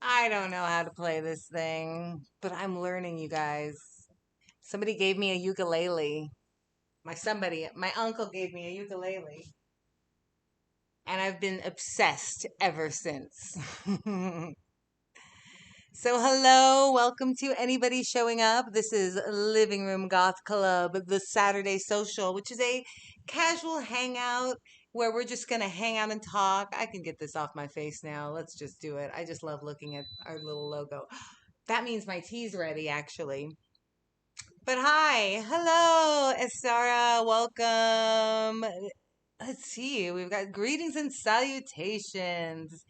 I don't know how to play this thing, but I'm learning, you guys. Somebody gave me a ukulele. My uncle gave me a ukulele, and I've been obsessed ever since. So, hello, welcome to anybody showing up. This is Living Room Goth Club, the Saturday Social, which is a casual hangout where we're just going to hang out and talk. I can get this off my face now. Let's just do it. I just love looking at our little logo. That means my tea's ready, actually. But hi, hello, Esara, welcome. Let's see, we've got greetings and salutations.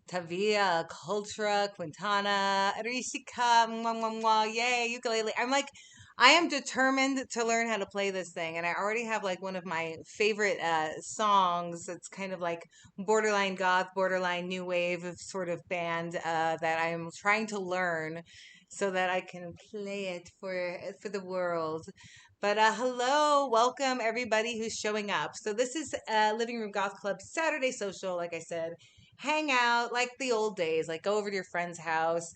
Tavia, Cultura, Quintana, Rishika, mwah, mwah, mwah, yay, ukulele. I am determined to learn how to play this thing, and I already have like one of my favorite songs. It's kind of like borderline goth, borderline new wave of sort of band that I'm trying to learn so that I can play it for the world. But hello, welcome everybody who's showing up. So this is Living Room Goth Club Saturday Social, like I said, hang out like the old days, like go over to your friend's house.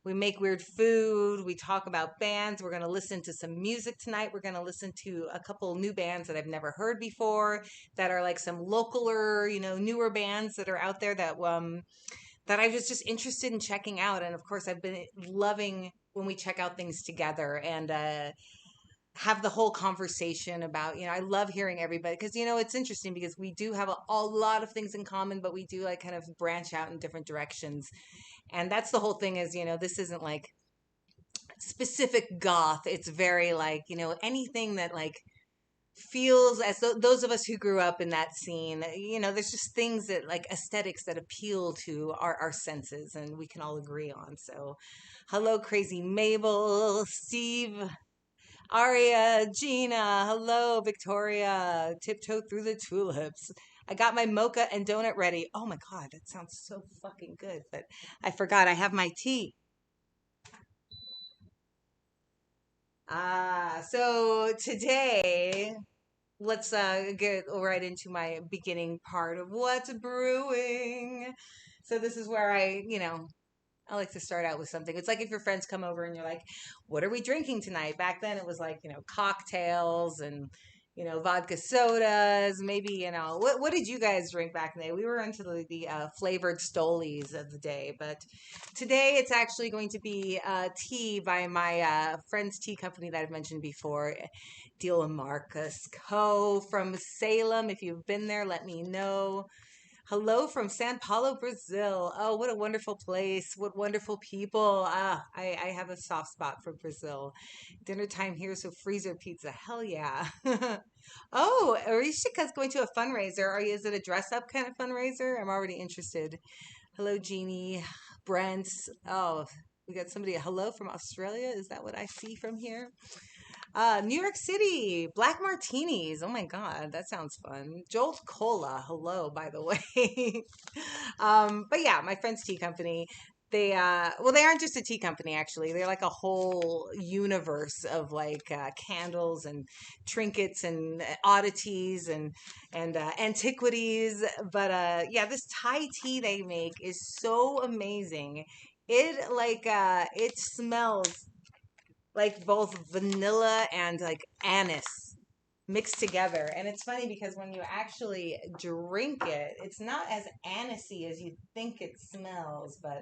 We make weird food. We talk about bands. We're going to listen to some music tonight. We're going to listen to a couple new bands that I've never heard before that are like some localer, newer bands that are out there that I was just interested in checking out. And of course, I've been loving when we check out things together and have the whole conversation about, I love hearing everybody because, it's interesting because we do have a lot of things in common, but we do like kind of branch out in different directions. And that's the whole thing is, this isn't like specific goth. It's very like, anything that like feels as though those of us who grew up in that scene, there's just things that like aesthetics that appeal to our senses and we can all agree on. So hello, crazy Mabel, Steve, Aria, Gina, hello, Victoria, tiptoe through the tulips. I got my mocha and donut ready. Oh my God, that sounds so fucking good. But I forgot I have my tea. So today, let's get right into my beginning part of what's brewing. So this is where I like to start out with something. It's like if your friends come over and you're like, what are we drinking tonight? Back then it was like, cocktails and, vodka sodas. Maybe, what did you guys drink back in the day? We were into the flavored stolies of the day. But today it's actually going to be tea by my friend's tea company that I've mentioned before, Deal Marcus Co. from Salem. If you've been there, let me know. Hello from Sao Paulo, Brazil. Oh, what a wonderful place. What wonderful people. I have a soft spot for Brazil. Dinner time here, so freezer pizza. Hell yeah. Oh, Arishika's going to a fundraiser. Is it a dress up kind of fundraiser? I'm already interested. Hello, Jeannie. Brent. Oh, we got somebody. Hello from Australia. Is that what I see from here? New York City, Black Martinis. Oh my God, that sounds fun. Jolt Cola. Hello, by the way. But yeah, my friend's tea company. They aren't just a tea company, actually. They're like a whole universe of like candles and trinkets and oddities and antiquities. But yeah, this Thai tea they make is so amazing. It smells like both vanilla and like anise mixed together. And it's funny because when you actually drink it, it's not as anisey as you think it smells. But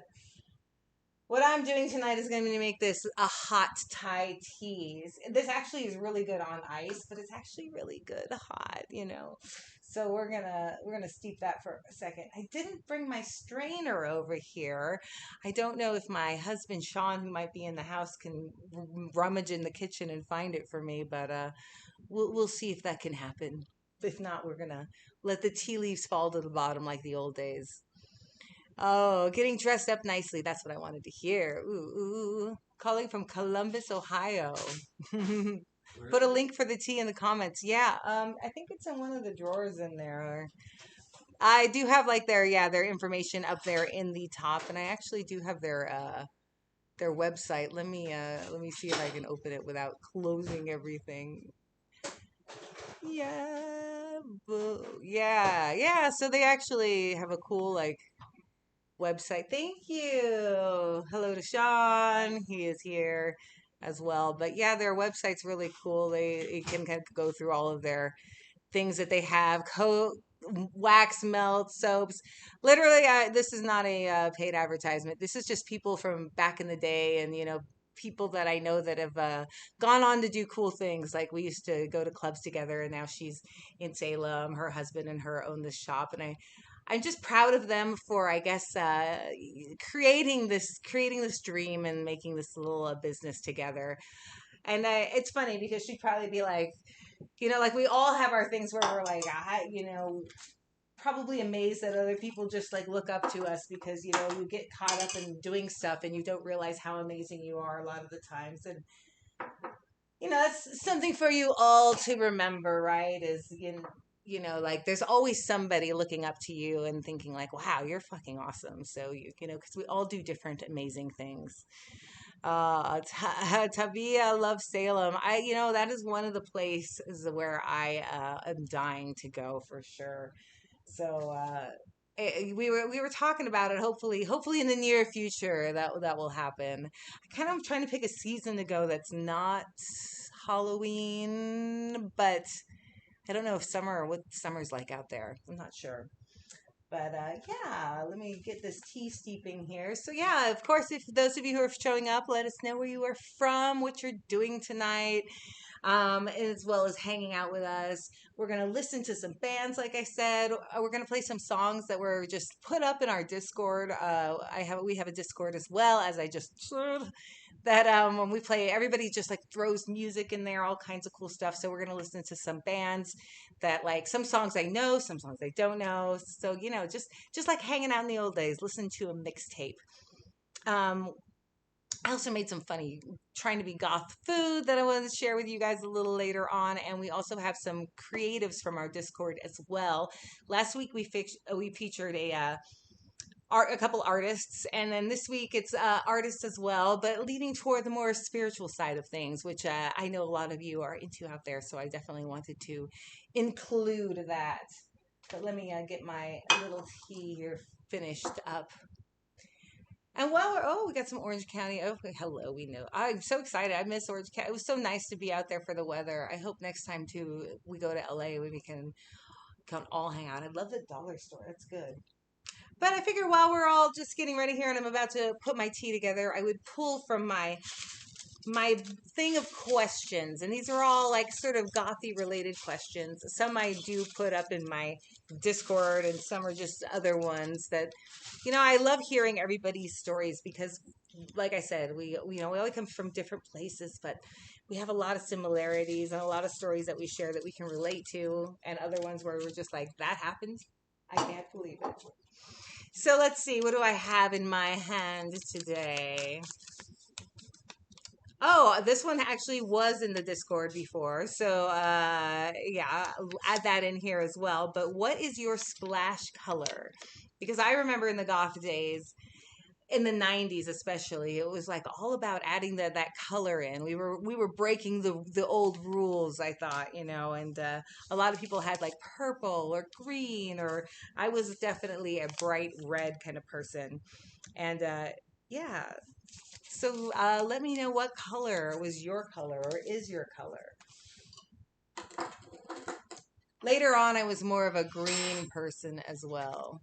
what I'm doing tonight is going to make this a hot Thai tea. This actually is really good on ice, but it's actually really good hot. So we're gonna steep that for a second. I didn't bring my strainer over here. I don't know if my husband Sean, who might be in the house, can rummage in the kitchen and find it for me, but we'll see if that can happen. If not, we're gonna let the tea leaves fall to the bottom like the old days. Oh, getting dressed up nicely. That's what I wanted to hear. Ooh, ooh. Calling from Columbus, Ohio. Put a link for the tea in the comments. Yeah, I think it's in one of the drawers in there. I do have like their information up there in the top, and I actually do have their website. Let me see if I can open it without closing everything. Yeah, Yeah, yeah. So they actually have a cool like website. Thank you. Hello to Sean. He is here as well. But yeah, their website's really cool. You can kind of go through all of their things that they have wax melt soaps. Literally, this is not a paid advertisement. This is just people from back in the day, and people that I know that have gone on to do cool things. Like we used to go to clubs together, and now she's in Salem. Her husband and her own this shop, and I'm just proud of them for, I guess, creating this dream and making this little business together. And it's funny because she'd probably be like, like we all have our things where we're like, probably amazed that other people just like look up to us because, you get caught up in doing stuff and you don't realize how amazing you are a lot of the times. And, that's something for you all to remember, right? Is, like there's always somebody looking up to you and thinking like, wow, you're fucking awesome. So, because we all do different amazing things. Tavia loves Salem. That is one of the places where I am dying to go for sure. So we were talking about it. Hopefully in the near future that will happen. I kind of trying to pick a season to go that's not Halloween, but I don't know if what summer's like out there. I'm not sure. But yeah, let me get this tea steeping here. So yeah, of course, if those of you who are showing up, let us know where you are from, what you're doing tonight, as well as hanging out with us. We're gonna listen to some bands, like I said. We're gonna play some songs that were just put up in our Discord. We have a Discord as well, as I just that when we play, everybody just like throws music in there, all kinds of cool stuff. So we're gonna listen to some bands that, like, some songs I know, some songs I don't know. So just like hanging out in the old days, listen to a mixtape. um I also made some funny trying to be goth food that I wanted to share with you guys a little later on, and we also have some creatives from our Discord as well. Last week we featured a couple artists, and then this week it's artists as well, but leaning toward the more spiritual side of things, which I know a lot of you are into out there. So I definitely wanted to include that. But let me get my little tea here finished up. And while we got some Orange County. Oh, hello, we know. I'm so excited. I miss Orange County. It was so nice to be out there for the weather. I hope next time too we go to LA we can all hang out. I love the dollar store. That's good. But I figure while we're all just getting ready here and I'm about to put my tea together, I would pull from my thing of questions, and these are all like sort of gothy related questions. Some I do put up in my Discord, and some are just other ones that I love hearing everybody's stories because, like I said, we all come from different places, but we have a lot of similarities and a lot of stories that we share that we can relate to, and other ones where we're just like, that happened, I can't believe it. So let's see, what do I have in my hand today? Oh, this one actually was in the Discord before. So, yeah, I'll add that in here as well. But what is your splash color? Because I remember in the goth days, in the 90s especially, it was like all about adding that color in. We were breaking the old rules, I thought, and a lot of people had like purple or green, or I was definitely a bright red kind of person. And yeah, so let me know what color was your color or is your color. Later on, I was more of a green person as well.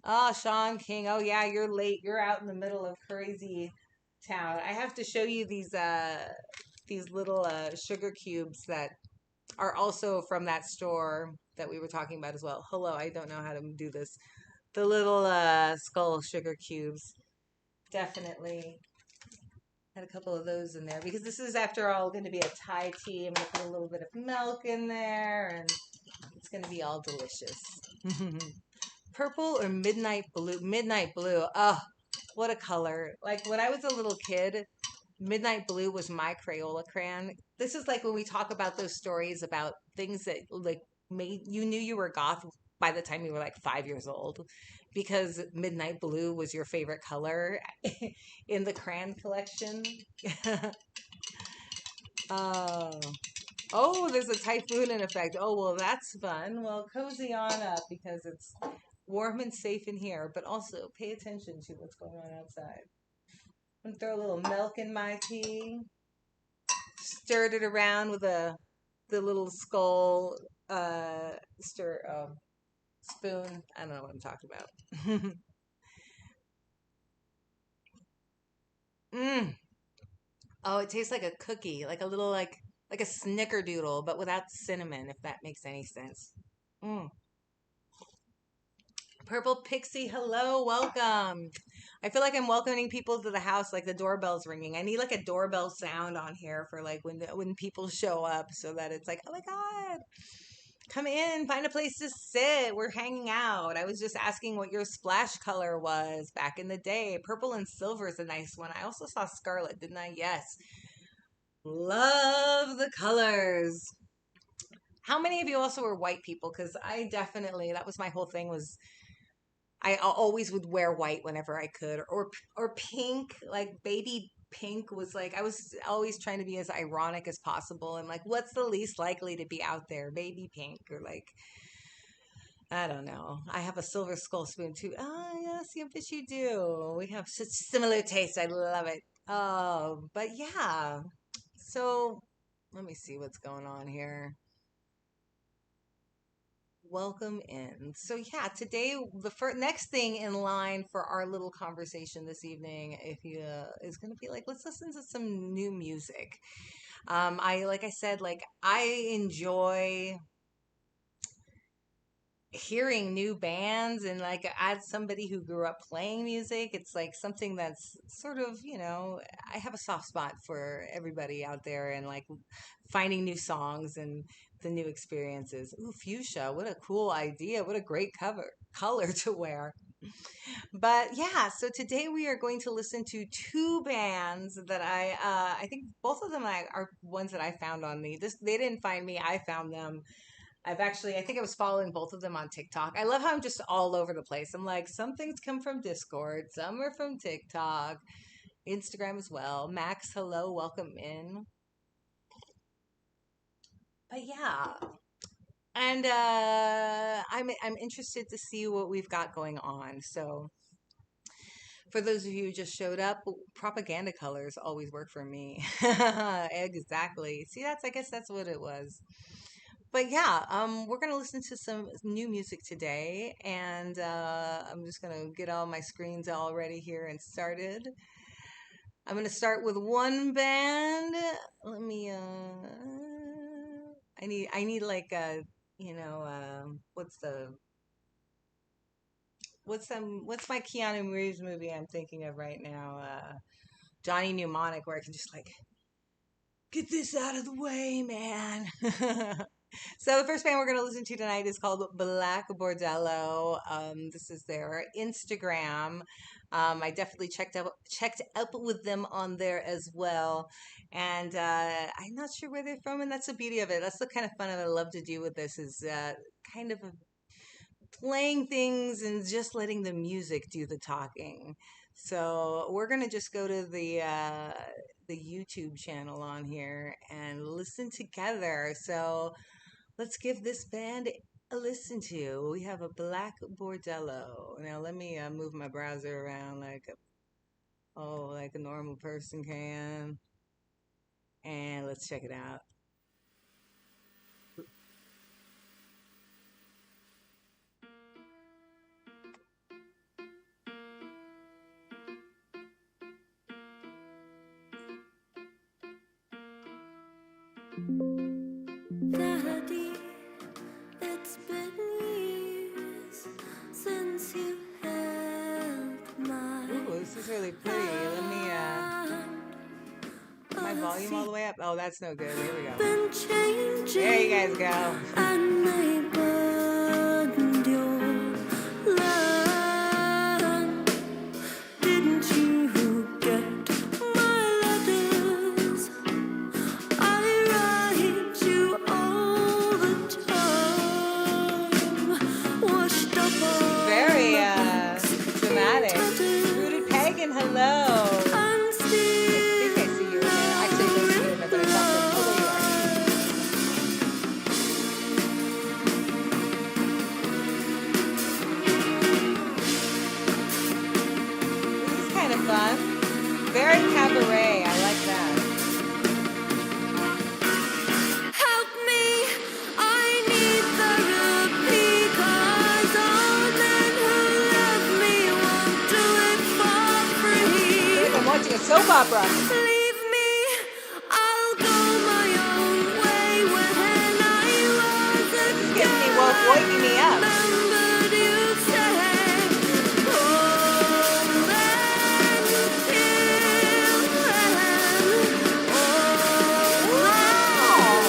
Oh, Sean King. Oh, yeah, you're late. You're out in the middle of crazy town. I have to show you these little sugar cubes that are also from that store that we were talking about as well. Hello, I don't know how to do this. The little skull sugar cubes. Definitely had a couple of those in there because this is, after all, going to be a Thai tea. I'm going to put a little bit of milk in there, and it's going to be all delicious. Purple or midnight blue? Midnight blue. Oh, what a color. Like when I was a little kid, midnight blue was my Crayola crayon. This is like when we talk about those stories about things that like made you knew you were goth by the time you were like 5 years old, because midnight blue was your favorite color in the crayon collection. Oh, Oh, there's a typhoon in effect. Oh, well, that's fun. Well, cozy on up because it's warm and safe in here, but also pay attention to what's going on outside. I'm gonna throw a little milk in my tea. Stirred it around with the little skull stir spoon. I don't know what I'm talking about. mm. Oh, it tastes like a cookie, like a little like a snickerdoodle, but without cinnamon, if that makes any sense. Mm. Purple Pixie, hello, welcome. I feel like I'm welcoming people to the house, like the doorbell's ringing. I need like a doorbell sound on here for like when people show up, so that it's like, oh my god, come in, find a place to sit. We're hanging out. I was just asking what your splash color was back in the day. Purple and silver is a nice one. I also saw scarlet, didn't I? Yes. Love the colors. How many of you also were white people? Because I definitely, that was my whole thing, was I always would wear white whenever I could, or pink, like baby pink was like, I was always trying to be as ironic as possible, and like, what's the least likely to be out there, baby pink, or like, I don't know. I have a silver skull spoon too. Oh yes, I bet you do. We have such similar tastes. I love it. Oh, but yeah. So let me see what's going on here. Welcome in. So yeah, today the next thing in line for our little conversation this evening, if you is going to be like, let's listen to some new music. I like I said, like I enjoy hearing new bands, and like as somebody who grew up playing music, it's like something that's sort of, I have a soft spot for everybody out there, and like finding new songs and the new experiences. Ooh, fuchsia, what a cool idea, what a great cover color to wear. But yeah, so today we are going to listen to two bands that I think both of them are ones that I found on they didn't find me, I found them. I think I was following both of them on TikTok. I love how I'm just all over the place. I'm like, some things come from Discord, some are from TikTok, Instagram as well. Max, hello, welcome in. But yeah, and I'm interested to see what we've got going on. So for those of you who just showed up, propaganda colors always work for me. Exactly. See, I guess that's what it was. But yeah, we're gonna listen to some new music today, and I'm just gonna get all my screens all ready here and started. I'm gonna start with one band. Let me. I need like what's my Keanu Reeves movie I'm thinking of right now? Johnny Mnemonic, where I can just like get this out of the way, man. So the first band we're going to listen to tonight is called Black Bordello. This is their Instagram. I definitely checked up with them on there as well, and I'm not sure where they're from, and that's the beauty of it. That's the kind of fun that I love to do with this, is kind of playing things and just letting the music do the talking. So we're gonna just go to the YouTube channel on here and listen together. So let's give this band a listen to. We have a Black Bordello. Now let me move my browser around like a normal person can, and let's check it out. Daddy, it's been years since you held my Ooh, this is really pretty. Let me put my volume all the way up. Oh, that's no good. Here we go. been changing. There you guys go. And may burden your land. Didn't you get my letters? I write you all the time. Washed up all Very the books dramatic. in tatters. Rooted Pagan, hello. I'm I think I see you in there. Actually, I don't see you in there, but I thought that. Oh, there you are. fun. Very cabaret. I like that. Help me, I need therapy, 'cause all men who love me won't do it for I feel like free. I'm watching a soap opera. Leave me, I'll go my own way. When I was a This is getting me girl, I waking me up. remembered you said, "Oh, men kill and oh, Wow.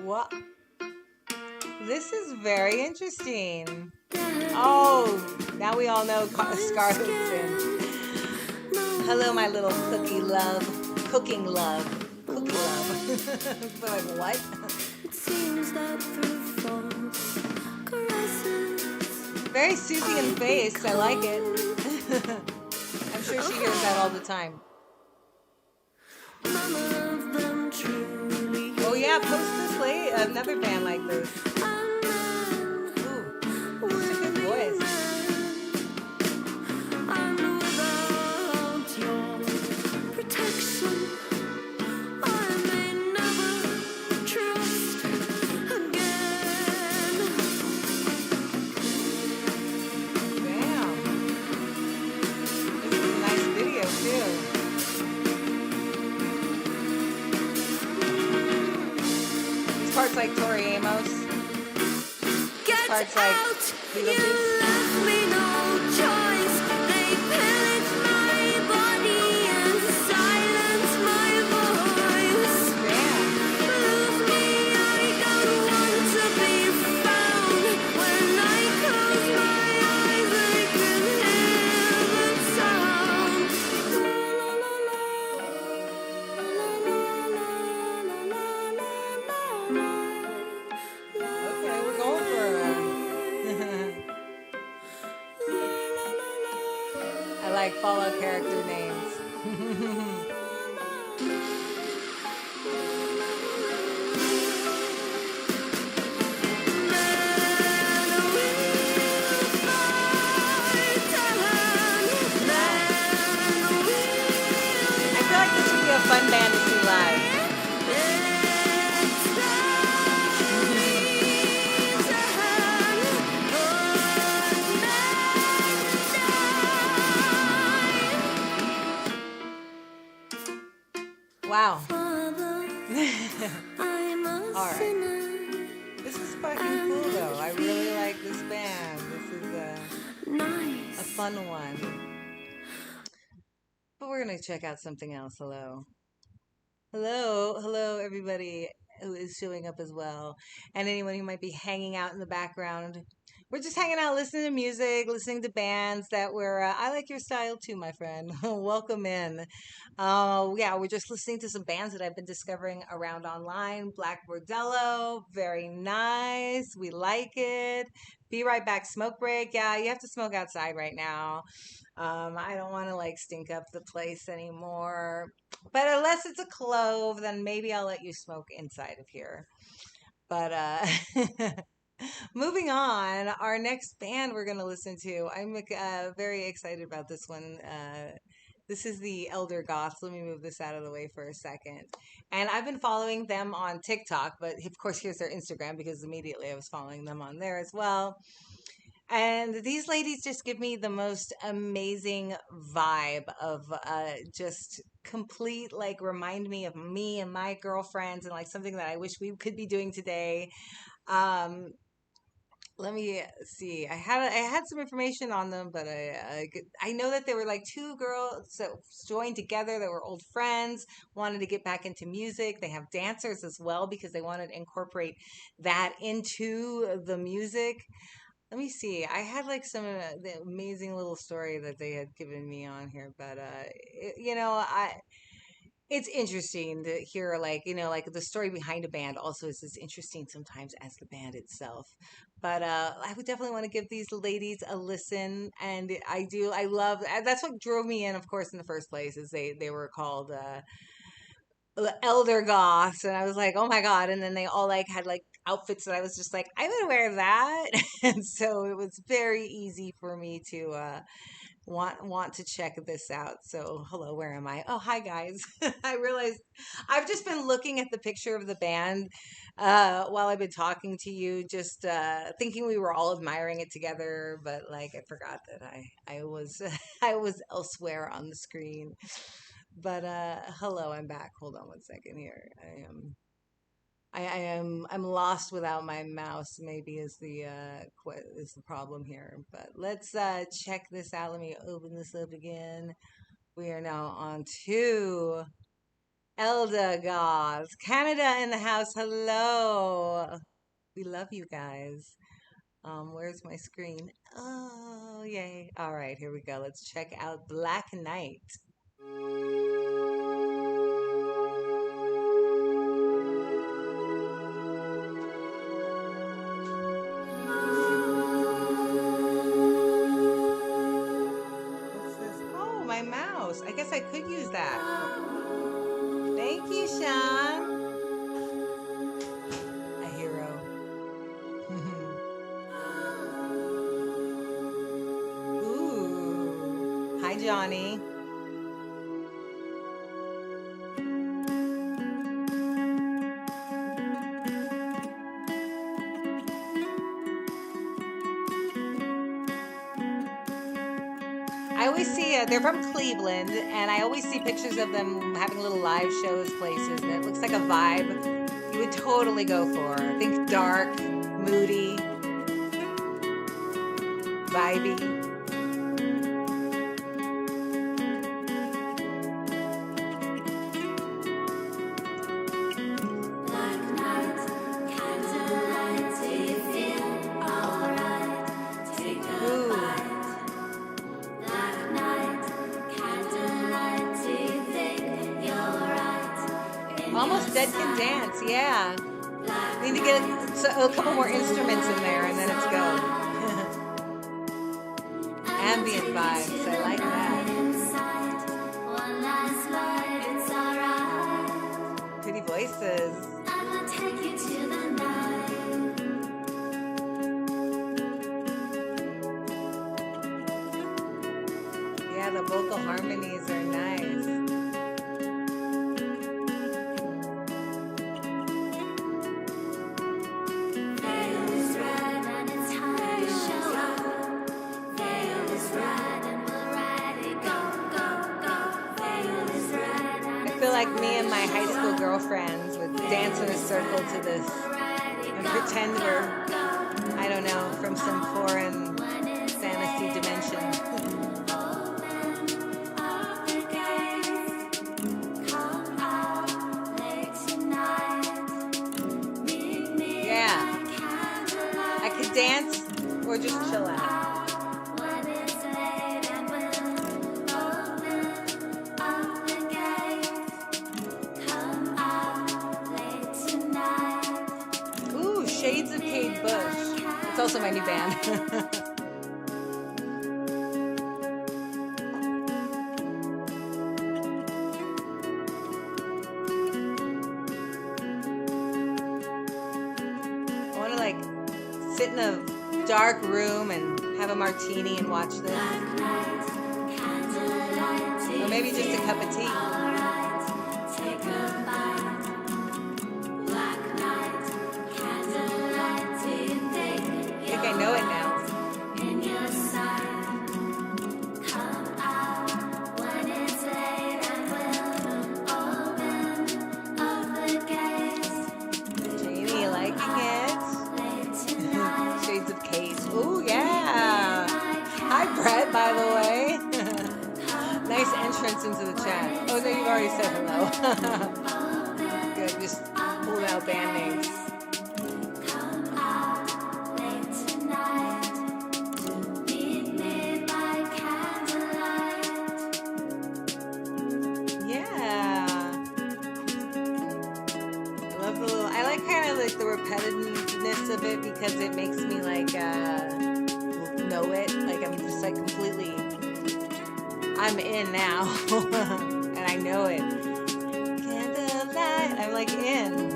What? This is very interesting. Oh, now we all know Scarlet's in. Hello, my little cookie love. Cooking love. Cookie love. But like, what? It seems that through false caresses, Very Susie in the face. I like it. I'm sure she hears that all the time. none of them truly Oh yeah, post this late. Another band like this. Ooh, such a good voice. and without your protection, I may never trust again. Damn. This is a nice video too. These parts like Tori Amos. Get Parts like out! You Beetlejuice. left me no choice. They pillaged my body and silenced my voice. Damn. Lose me, I don't want to be found. When I close my eyes, I can hear the sound. La la la Okay, we're going for I like Fallout character names. I feel like this would be a fun band to see live. Wow. Alright. This is fucking cool though. I really like this band. This is a fun one. But we're gonna check out something else. Hello. Hello, everybody who is showing up as well, and anyone who might be hanging out in the background. We're just hanging out, listening to music, listening to bands that were. I like your style too, my friend. Welcome in. Yeah, we're just listening to some bands that I've been discovering around online. Black Bordello, very nice. We like it. Be right back. Smoke break. Yeah, you have to smoke outside right now. I don't want to like stink up the place anymore. But unless it's a clove, then maybe I'll let you smoke inside of here. But moving on, our next band we're going to listen to, I'm very excited about this one. This is the Elder Goths. Let me move this out of the way for a second. And I've been following them on TikTok, but of course, here's their Instagram because immediately I was following them on there as well. And these ladies just give me the most amazing vibe of just complete, like, remind me of me and my girlfriends and like something that I wish we could be doing today. Um, Let me see. I had some information on them, but I know that they were like two girls that joined together that were old friends, wanted to get back into music. They have dancers as well because they wanted to incorporate that into the music. Let me see. I had like some the amazing little story that they had given me on here, but you know, it's interesting to hear, like, like the story behind a band also is as interesting sometimes as the band itself. But I would definitely want to give these ladies a listen. And I love, that's what drove me in, of course, in the first place, is they were called the elder goths. And I was like, oh my God. And then they all like had like outfits that I was just like, I would wear that. And so it was very easy for me to want to check this out. So hello, where am I? Oh, hi guys. I realized I've just been looking at the picture of the band while I've been talking to you, just thinking we were all admiring it together, but like I forgot that I was I was elsewhere on the screen. But hello, I'm back. Hold on one second here. I'm lost without my mouse, maybe is is the problem here. But let's check this out. Let me open this up again. We are now on to Elda Gods. Canada in the house. Hello. We love you guys. Where's my screen? Oh, yay. All right, here we go. Let's check out Black Knight. What's this? Oh, my mouse. I guess I could use that. Thank you, Sean. A hero. Ooh. Hi, Johnny. I always see they're from Cleveland, and I always see pictures of them having little live shows places, and it looks like a vibe you would totally go for. Think dark, moody, vibey. Almost Dead Can Dance, yeah. We need to get a couple more instruments in there, and then it's go. Ambient vibes, I like that. Pretty voices. Yeah, the vocal harmonies are nice. Like me and my high school girlfriends would dance in a circle to this and pretend we're, I don't know, from some foreign fantasy dimension. Yeah. I could dance or just chill out. Shades of Kate Bush. It's also my new band. I want to like sit in a dark room and have a martini and watch this. Or maybe just a cup of tea. I know it now. Jamie, liking it? Shades of Kate. Ooh, yeah. Hi, Brett, by the way. Nice entrance into the chat. Oh, no, you've already said hello. Good, just pulled out band names. Yeah. the repetitiveness of it because it makes me like know it. Like I'm just like completely I'm in now and I know it. Candlelight. I'm like in.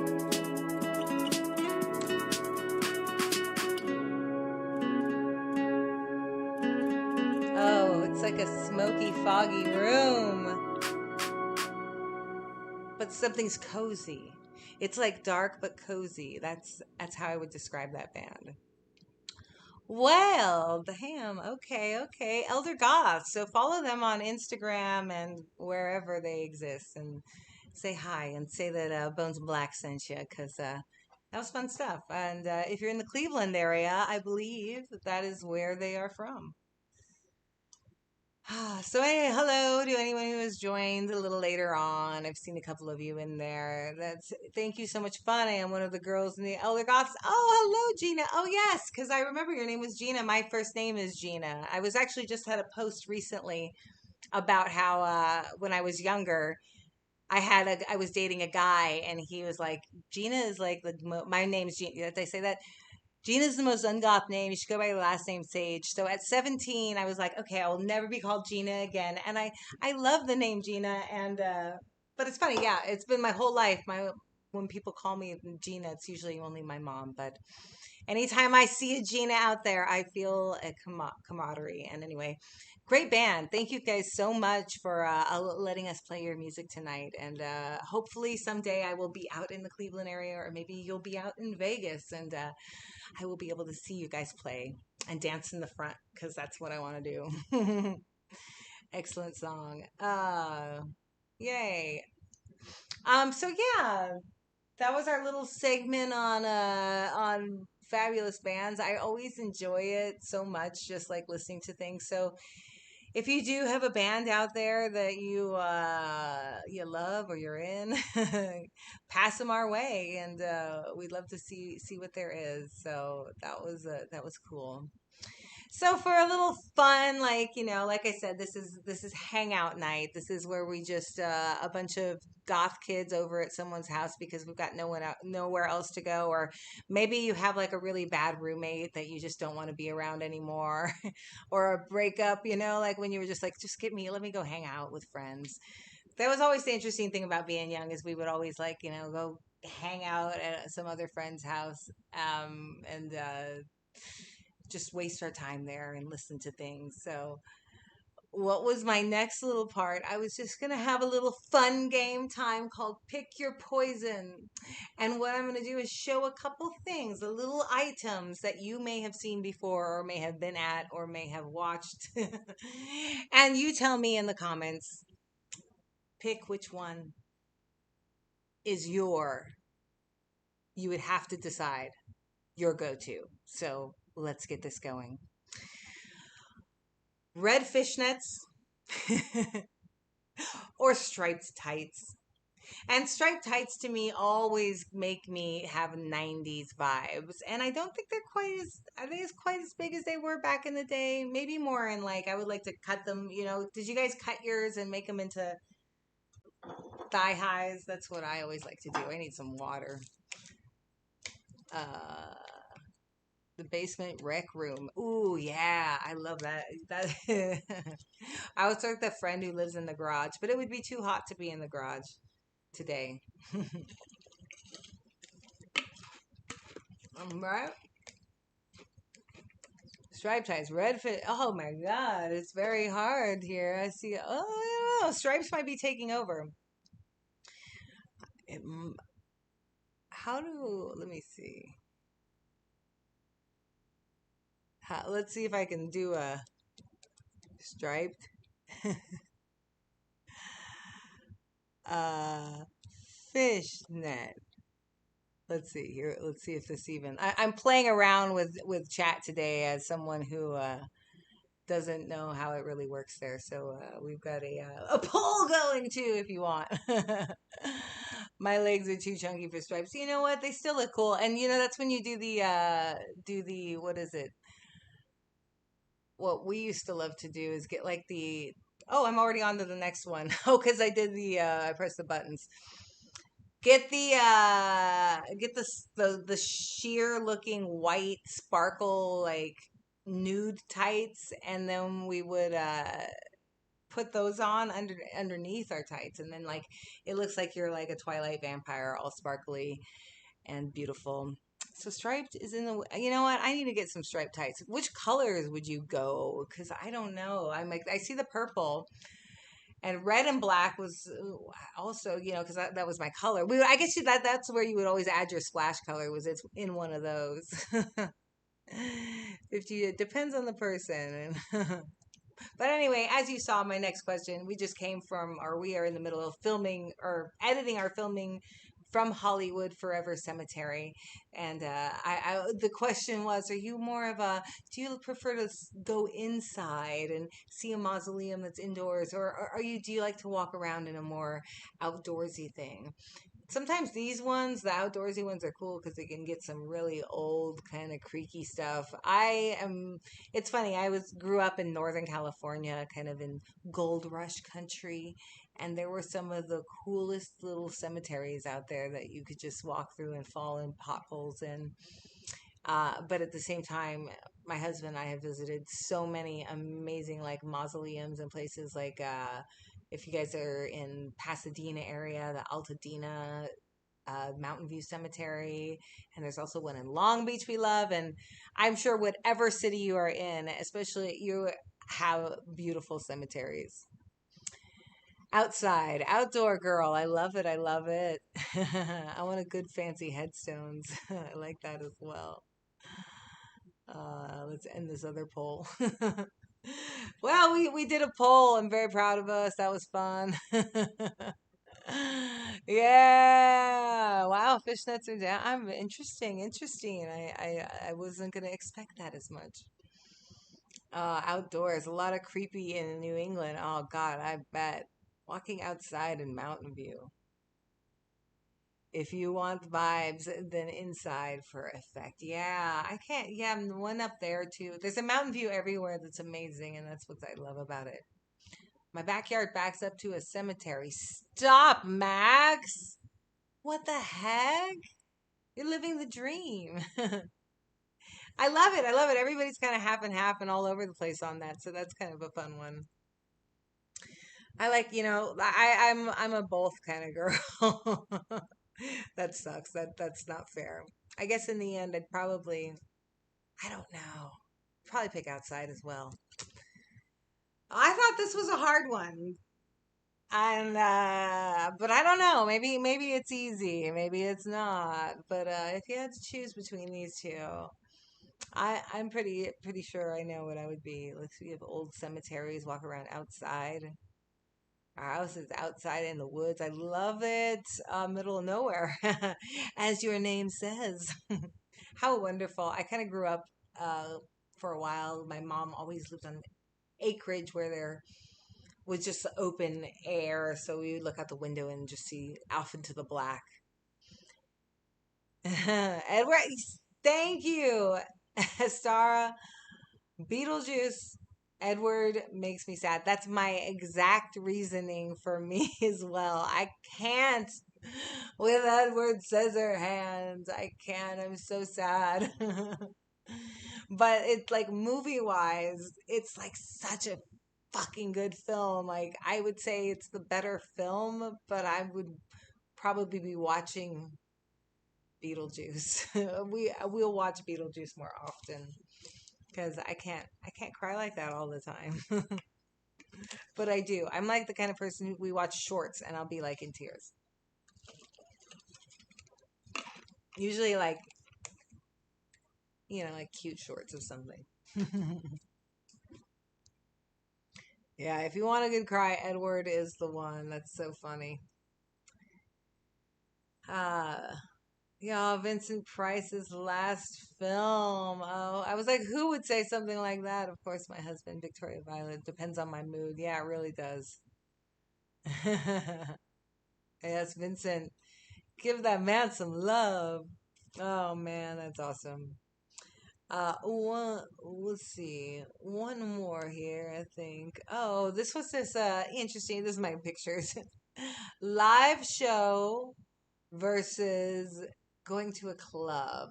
Oh, it's like a smoky, foggy room. But something's cozy. It's like dark but cozy. That's how I would describe that band. Well, the ham. Okay, okay. Elder Goths. So follow them on Instagram and wherever they exist and say hi and say that Bones Black sent you because that was fun stuff. And if you're in the Cleveland area, I believe that is where they are from. So, hey, hello to anyone who has joined a little later on. I've seen a couple of you in there. That's thank you so much, fun. I am one of the girls in the Elder Goths. Oh, hello, Gina. Oh, yes, because I remember your name was Gina. My first name is Gina. I was actually just had a post recently about how when I was younger, I was dating a guy, and he was like, Gina is like my name's Gina. Did I say that? Gina's the most ungoth name. You should go by your last name, Sage. So at 17, I was like, okay, I will never be called Gina again. And I love the name Gina. And but it's funny, yeah, it's been my whole life. My when people call me Gina, it's usually only my mom. But anytime I see a Gina out there, I feel a camaraderie. And anyway, great band. Thank you guys so much for letting us play your music tonight. And hopefully someday I will be out in the Cleveland area, or maybe you'll be out in Vegas, and I will be able to see you guys play and dance in the front because that's what I want to do. Excellent song. Yay. So yeah, that was our little segment on fabulous bands. I always enjoy it so much, just like listening to things. So if you do have a band out there that you love or you're in, pass them our way, and we'd love to see what there is. So that was cool. So for a little fun, like like I said, this is hangout night. This is where we just a bunch of goth kids over at someone's house because we've got nowhere else to go, or maybe you have like a really bad roommate that you just don't want to be around anymore, or a breakup. Like when you were just like, just let me go hang out with friends. That was always the interesting thing about being young is we would always like go hang out at some other friend's house, and just waste our time there and listen to things. So, what was my next little part? I was just going to have a little fun game time called Pick Your Poison. And what I'm going to do is show a couple things, the little items that you may have seen before, or may have been at, or may have watched. And you tell me in the comments, pick which one is you would have to decide your go to. So, let's get this going. Red fishnets or striped tights. And striped tights to me always make me have 90s vibes. And I don't think are they as quite as big as they were back in the day? Maybe more in like, I would like to cut them. Did you guys cut yours and make them into thigh highs? That's what I always like to do. I need some water. Uh, the basement rec room. Ooh, yeah, I love that. I was with a friend who lives in the garage, but it would be too hot to be in the garage today. Right? Stripe ties, red fit. Oh my God, it's very hard here. I see. Oh, I don't know. Stripes might be taking over. It, let me see. Let's see if I can do a striped. uh, fishnet. Let's see here. Let's see if this even. I'm playing around with chat today as someone who doesn't know how it really works there. So we've got a poll going too, if you want. My legs are too chunky for stripes. You know what? They still look cool, and that's when you do the what is it? What we used to love to do is get like the. Oh, I'm already on to the next one. Oh, because I did I pressed the buttons. Get the sheer looking white sparkle like nude tights, and then we would put those on underneath our tights, and then like it looks like you're like a Twilight vampire, all sparkly and beautiful. So striped is in the. You know what? I need to get some striped tights. Which colors would you go? Because I don't know. I'm like I see the purple and red and black was also because that was my color. I guess that's where you would always add your splash color. Was it's in one of those. 50. It depends on the person. But anyway, as you saw, my next question, we just came from, or we are in the middle of filming or editing our filming from Hollywood Forever Cemetery. And the question was, are you more of a, do you prefer to go inside and see a mausoleum that's indoors, or do you like to walk around in a more outdoorsy thing? Sometimes these ones, the outdoorsy ones, are cool because they can get some really old, kind of creaky stuff. It's funny, grew up in Northern California, kind of in gold rush country, and there were some of the coolest little cemeteries out there that you could just walk through and fall in potholes in. But at the same time, my husband and I have visited so many amazing like mausoleums and places like if you guys are in Pasadena area, the Altadena Mountain View Cemetery, and there's also one in Long Beach we love. And I'm sure whatever city you are in, especially you have beautiful cemeteries. Outside, outdoor girl. I love it. I love it. I want a good fancy headstones. I like that as well. Let's end this other poll. Well, we did a poll. I'm very proud of us. That was fun. Yeah. Wow, fishnets are down. I'm interesting, interesting. I wasn't gonna expect that as much. Outdoors, a lot of creepy in New England. Oh God, I bet. Walking outside in Mountain View. If you want vibes, then inside for effect. Yeah, I can't. Yeah, one up there too. There's a Mountain View everywhere that's amazing, and that's what I love about it. My backyard backs up to a cemetery. Stop, Max! What the heck? You're living the dream. I love it. I love it. Everybody's kind of half and half and all over the place on that, so that's kind of a fun one. I like, I'm a both kind of girl. That sucks. That's not fair. I guess in the end, I don't know. Probably pick outside as well. I thought this was a hard one. And but I don't know. Maybe it's easy. Maybe it's not. But if you had to choose between these two, I'm pretty sure I know what I would be. Like we have old cemeteries, walk around outside. Our house is outside in the woods. I love it. Middle of nowhere, as your name says. How wonderful. I kind of grew up uh, for a while. My mom always lived on acreage where there was just open air. So we would look out the window and just see off into the black. Edward, thank you. Stara, Beetlejuice, Edward makes me sad. That's my exact reasoning for me as well. I can't with Edward Scissorhands. I can't. I'm so sad. But it's like movie wise, it's like such a fucking good film. Like I would say it's the better film, but I would probably be watching Beetlejuice. We'll watch Beetlejuice more often because I can't cry like that all the time. But I do. I'm like the kind of person who we watch shorts and I'll be like in tears. Usually like like cute shorts of something. Yeah, if you want a good cry, Edward is the one. That's so funny. Uh yeah, Vincent Price's last film. Oh, I was like, who would say something like that? Of course, my husband, Victoria Violet. Depends on my mood. Yeah, it really does. Yes, Vincent, give that man some love. Oh man, that's awesome. Let's see, one more here, I think. Oh, this was just interesting. This is my pictures. Live show versus going to a club.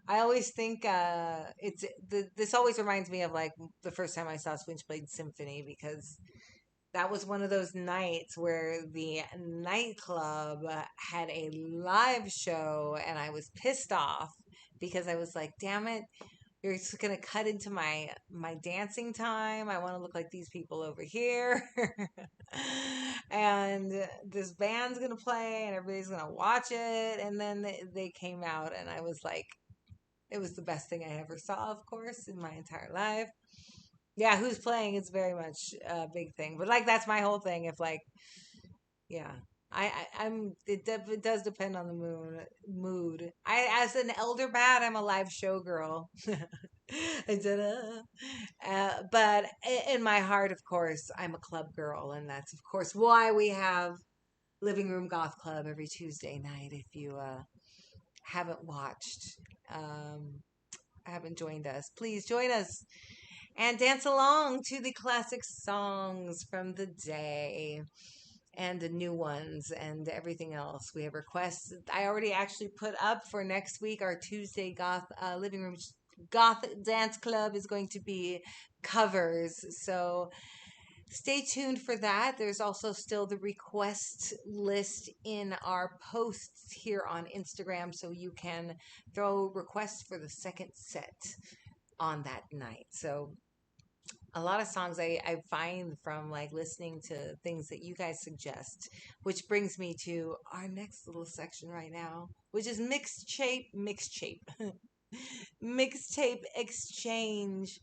I always think this always reminds me of like the first time I saw Switchblade Symphony, because that was one of those nights where the nightclub had a live show, and I was pissed off because I was like, damn it, you're just gonna cut into my dancing time. I want to look like these people over here. And this band's gonna play and everybody's gonna watch it. And then they came out, and I was like, it was the best thing I ever saw, of course, in my entire life. Yeah, who's playing is very much a big thing. But like that's my whole thing. If like, yeah. I'm it does depend on the mood. I, as an elder bat, I'm a live show girl. But in my heart, of course, I'm a club girl, and that's of course why we have Living Room Goth Club every Tuesday night. If you haven't watched, um, haven't joined us, please join us and dance along to the classic songs from the day and the new ones and everything else. We have requests. I already actually put up for next week our Tuesday Goth Living Room Goth Dance Club is going to be covers. So stay tuned for that. There's also still the request list in our posts here on Instagram, so you can throw requests for the second set on that night. So a lot of songs I find from like listening to things that you guys suggest, which brings me to our next little section right now, which is mixtape exchange.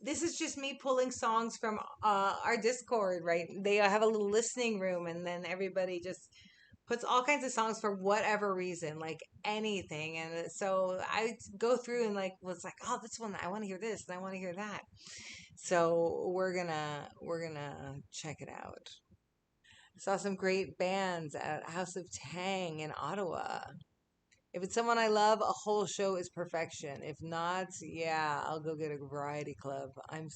This is just me pulling songs from our Discord, right? They have a little listening room, and then everybody just puts all kinds of songs for whatever reason, like anything. And so I go through and like was like, oh, this one I want to hear this, and I want to hear that. So we're gonna check it out. Saw some great bands at House of Tang in Ottawa. If it's someone I love, a whole show is perfection. If not, yeah, I'll go get a variety club. I'm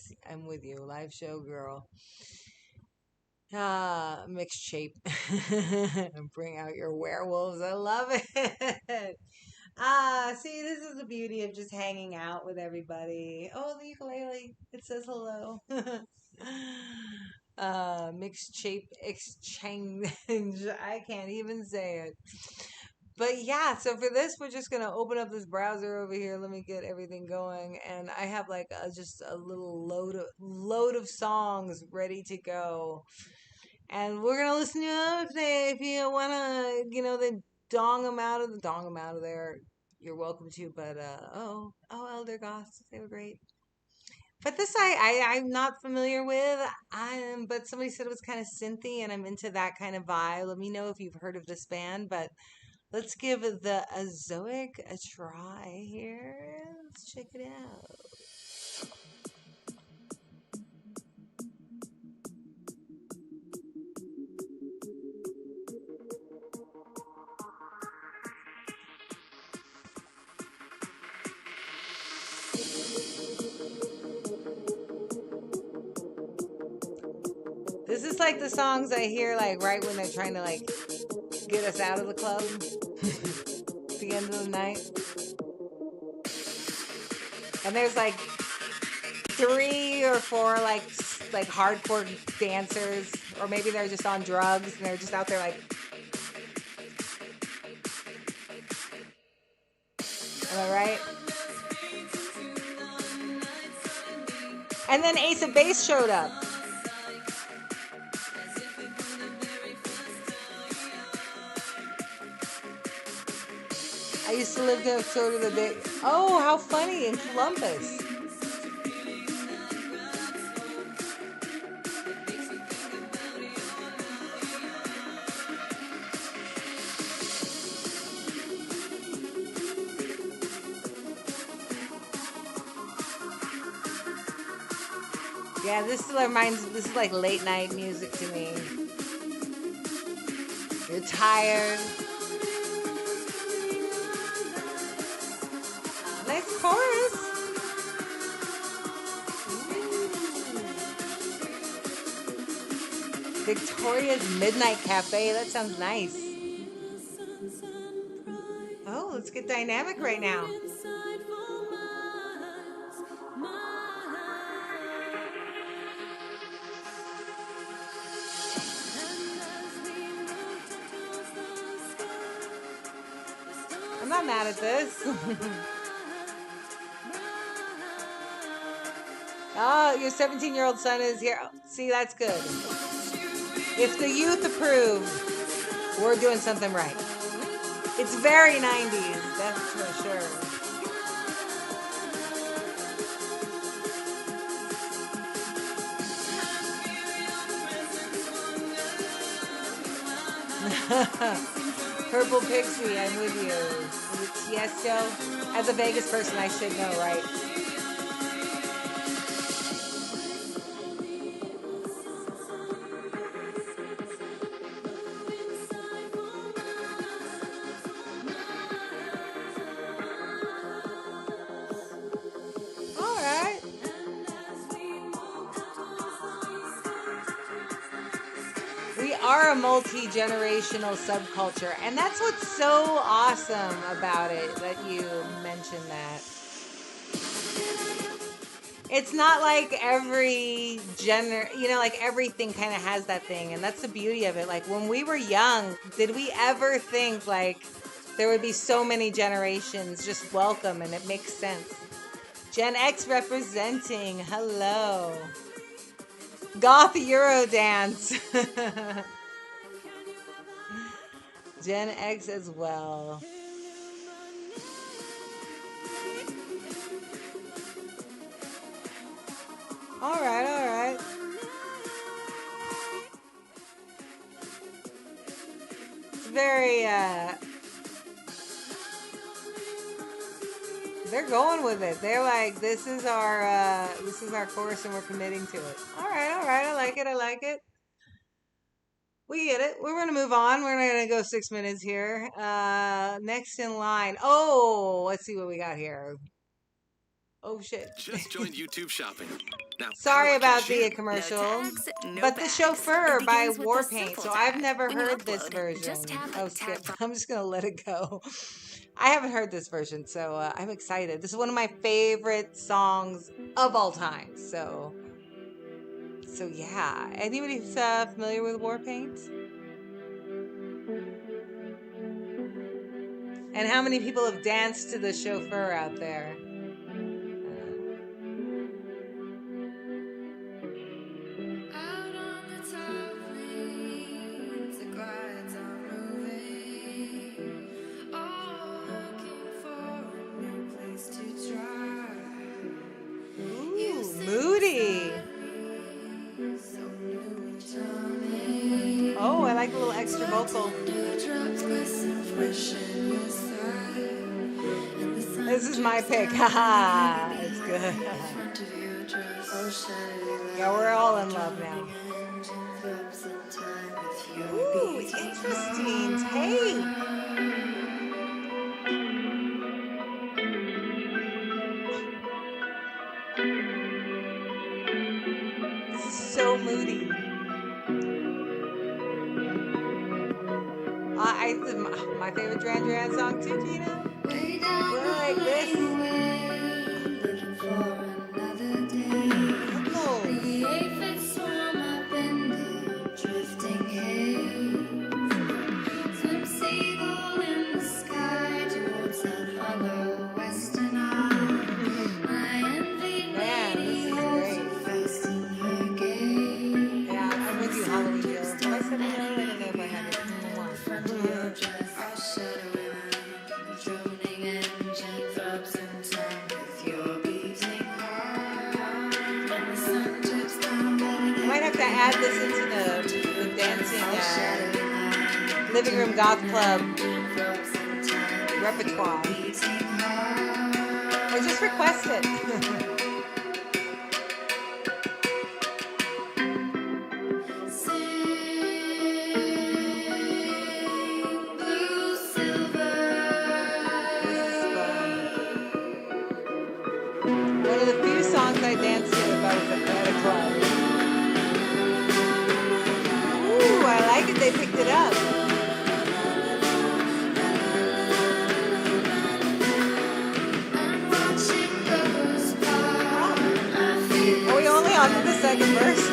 with you, live show girl. Ah, mixed shape. Bring out your werewolves. I love it. Ah, see, this is the beauty of just hanging out with everybody. Oh, the ukulele. It says hello. Mixed shape exchange. I can't even say it. But yeah, so for this, we're just gonna open up this browser over here. Let me get everything going, and I have like just a little load of songs ready to go, and we're gonna listen to them. If you wanna, then dong them out of there. You're welcome to. But Elder Goths, they were great. But this I'm not familiar with. But somebody said it was kind of synthy, and I'm into that kind of vibe. Let me know if you've heard of this band, but let's give the Azoic a try here. Let's check it out. This is like the songs I hear like right when they're trying to like get us out of the club at the end of the night. And there's like 3 or 4 like hardcore dancers, or maybe they're just on drugs and they're just out there like. Am I right? And then Ace of Base showed up. I used to live there sort of the day. Oh, how funny, in Columbus. Yeah, this is like late night music to me. You're tired. Nice chorus. Victoria's Midnight Cafe. That sounds nice. Let's get dynamic right now. I'm not mad at this. Oh, your 17-year-old son is here. See, that's good. If the youth approve, we're doing something right. It's very 90s, that's for sure. Purple Pixie, I'm with you. Is it Tiesto? As a Vegas person, I should know, right? All right. We are a multi-generational subculture, and that's what's so awesome about it, that you mentioned that. It's not like every like everything kind of has that thing, and that's the beauty of it. Like when we were young, did we ever think like there would be so many generations just welcome, and it makes sense. Gen X representing, hello. Goth Eurodance. Gen X as well. All right, all right. It's very, they're going with it. They're like, this is our course and we're committing to it. All right. I like it. I like it. We get it. We're going to move on. We're going to go 6 minutes here. Next in line. Oh, let's see what we got here. Oh, shit. Just joined YouTube shopping. Now, Sorry about the cash in? commercial. No tags, no But the bags. chauffeur It by begins with a Warpaint. simple So I've tag. never When you heard this upload, version. just tap Oh, a skip. tag I'm just going to let it go. I haven't heard this version, so I'm excited. This is one of my favorite songs of all time. So yeah. Anybody who's familiar with Warpaint? And how many people have danced to the chauffeur out there? Out on the top leaves, the glides are moving. All looking for a new place to try. Ooh, moody. So new and charming. Oh, I like a little extra vocal. Dewdrops glisten fresh in your side. And the sun This is my pick. Haha, it's good. front of your dress, all shadowy Yeah, we're all in love now. engine flaps in time with your Ooh, beating interesting take. This is so moody. My favorite Duran Duran song too, Gina. way down We're like this. looking for another day. Oh, The aphids swarm up in the drifting haze. Swim seagull in the sky towards that hollow western eye. My envy man, this is great. fast in your gaze. Yeah, I'm with you, Halloween Joe. Have I said hello? I don't know if I have it. Front of your dress, all shadowy line. Droning engine throbs in time with your beating heart. And the sun drips down, I might have to add this into the dancing living room goth club repertoire. Or just request it. blue silver. This is fun. One of the few songs I danced to if I was at a club. Ooh, I like it. They picked it up. second verse.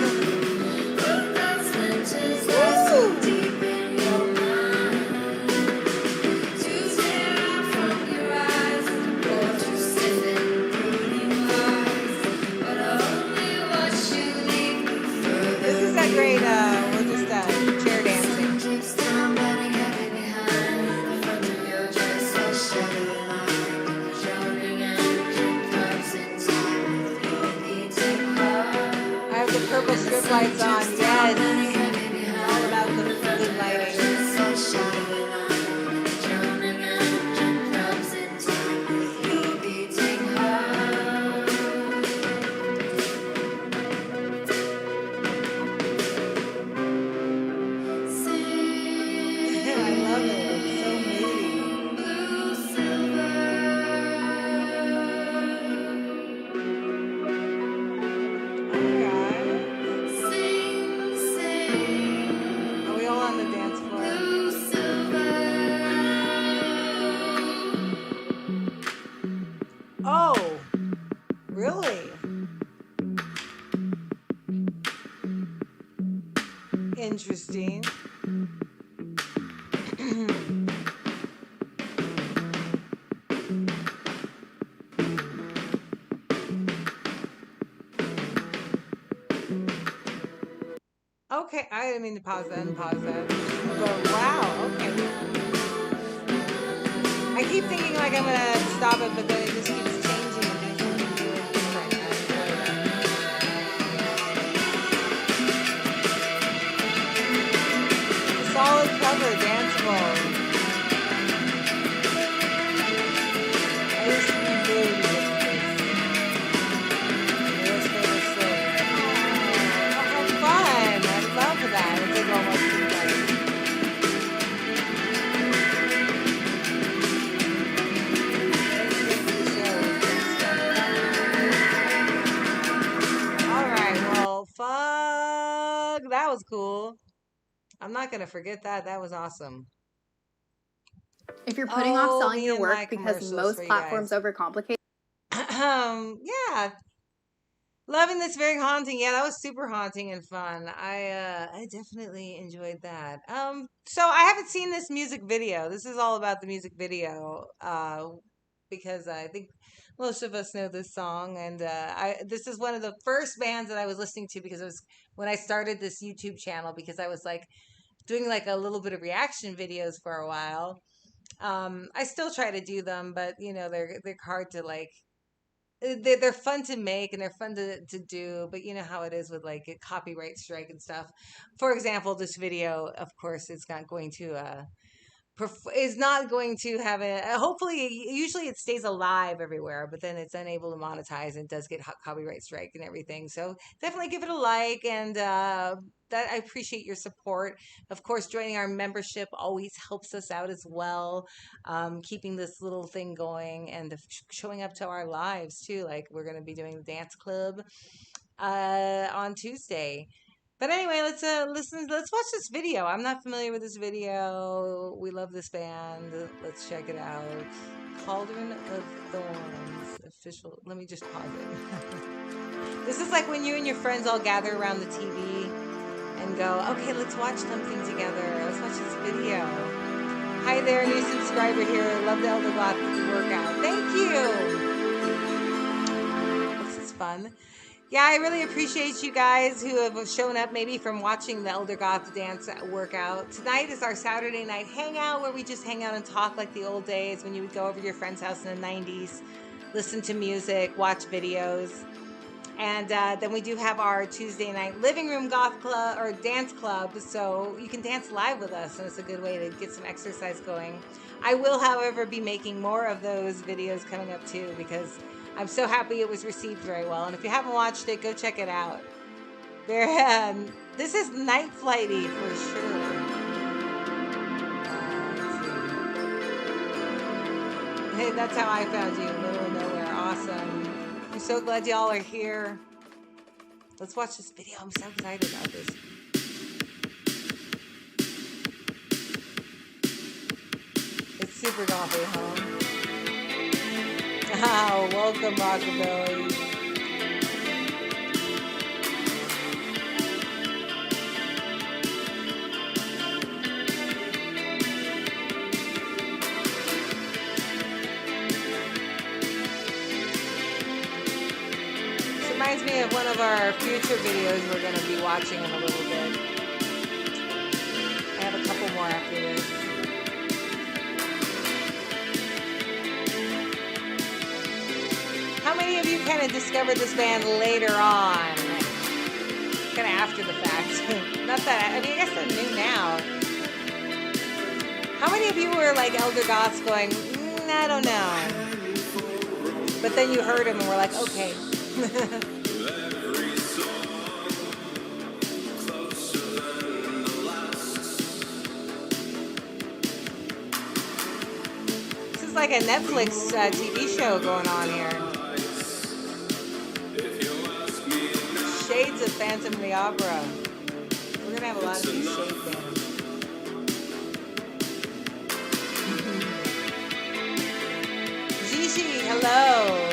This is a great, we're just chair dancing. I have the purple strip lights on, yes. All about the good lighting. I love it. It's so moody. Oh my God. Are we all on the dance floor? Oh, really? Interesting. Okay, I didn't mean to pause that and pause that. But wow, okay. I keep thinking like I'm gonna stop it, but then it just keeps changing and doing something new and different. I enjoy that. A solid cover, danceable. I used to be really good at this. Oh, how fun! I love that. It's like almost too late. Fuck, that was cool. I'm not gonna forget that. That was awesome. If you're putting off selling me your and my work because commercials most for you platforms guys. overcomplicate. Yeah, loving this, very haunting. Yeah, that was super haunting and fun. I definitely enjoyed that. So I haven't seen this music video. This is all about the music video. Because I think most of us know this song, and this is one of the first bands that I was listening to because it was when I started this YouTube channel, because I was like doing like a little bit of reaction videos for a while. I still try to do them, but you know they're hard to like. They're fun to make and they're fun to do, but you know how it is with like a copyright strike and stuff. For example, this video, of course, it's not going to is not going to have hopefully usually it stays alive everywhere, but then it's unable to monetize and does get copyright strike and everything. So definitely give it a like, and that I appreciate your support. Of course, joining our membership always helps us out as well, keeping this little thing going and showing up to our lives too. Like we're going to be doing the dance club on Tuesday. But anyway, let's watch this video. I'm not familiar with this video. We love this band. Let's check it out. Cauldron of Thorns official. Let me just pause it. This is like when you and your friends all gather around the TV and go, okay, let's watch something together. Let's watch this video. Hi there, new subscriber here. Love the Elder Goth workout. Thank you. This is fun. Yeah, I really appreciate you guys who have shown up maybe from watching the Elder Goth dance workout. Tonight is our Saturday night hangout where we just hang out and talk like the old days when you would go over to your friend's house in the 90s, listen to music, watch videos. And then we do have our Tuesday night living room goth club or dance club, so you can dance live with us, and it's a good way to get some exercise going. I will, however, be making more of those videos coming up too, because I'm so happy it was received very well. And if you haven't watched it, go check it out. This is night flighty for sure. Hey, that's how I found you, middle of nowhere. Awesome. I'm so glad y'all are here. Let's watch this video. I'm so excited about this. It's super gothy, huh? Oh, welcome, Rockabilly. of one of our future videos we're going to be watching in a little bit. I have a couple more after this. How many of you kind of discovered this band later on? Kind of after the fact. Not that, I mean, I guess they're new now. How many of you were like elder goths going, I don't know. But then you heard them and were like, okay. This is like a Netflix TV show going on here. Shades of Phantom of the Opera. We're gonna have a lot of these shade bands. Gigi, hello.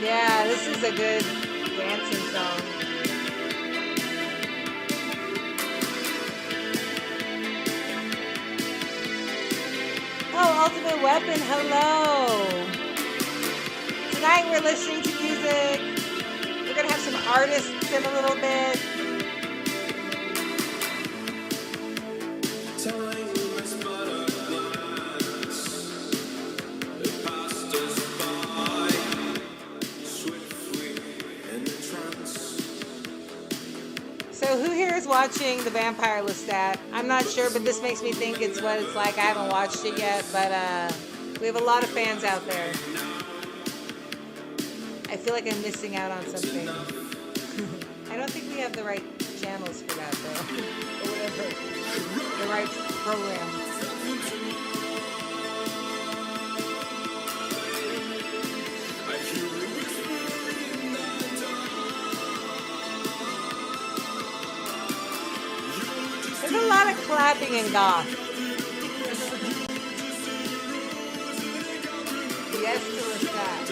Yeah, this is a good dancing song. Oh, Ultimate Weapon, hello. Tonight we're listening to music. We're gonna have some artists in a little bit. So who here is watching The Vampire Lestat? I'm not sure, but this makes me think it's what it's like. I haven't watched it yet, but we have a lot of fans out there. I feel like I'm missing out on something. I don't think we have the right channels for that, though. Or whatever. The right program. There's a lot of clapping in Goth. Yes to Lestat.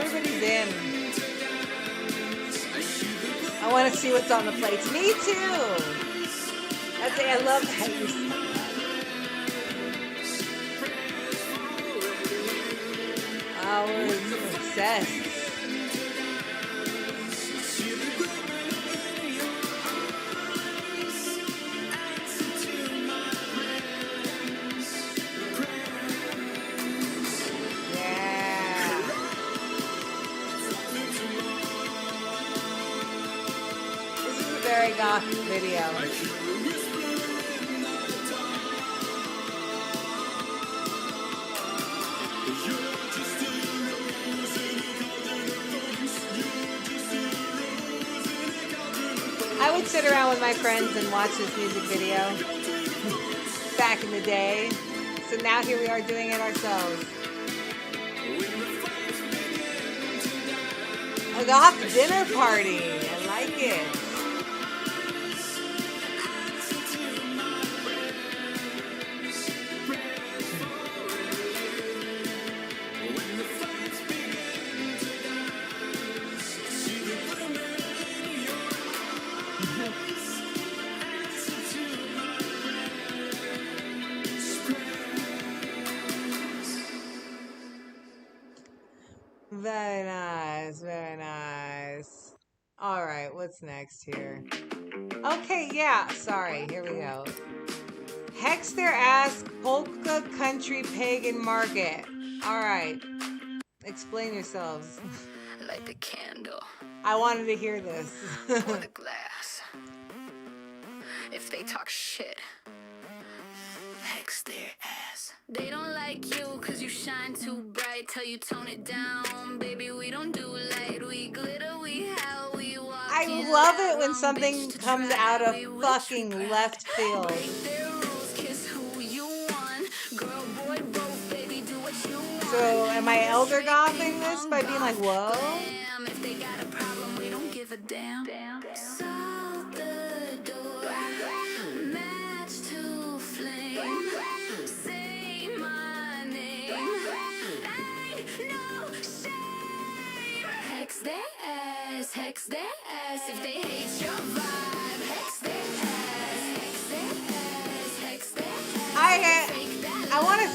Everybody's in. I want to see what's on the plates. Me too. I love that you said that. Oh, we're obsessed. Very goth video. I would sit around with my friends and watch this music video back in the day. So now here we are doing it ourselves. A goth dinner party. I like it. Very nice, very nice. All right, what's next here? Okay, yeah, sorry, here we go. Hex their ass, polka country pagan market. All right, explain yourselves. Light the candle. I wanted to hear this. Pour the glass. If they talk shit, hex their ass. They don't like you cause you shine too bright. Tell you tone it down. Baby, we don't do light. We glitter, we how we walk. I love it when something comes out of fucking left field. So am I elder gothing this by being like, whoa? If they got a problem, we don't give a damn. Salt the door, match to flame. Say my name, ain't no shame. Hex their ass, hex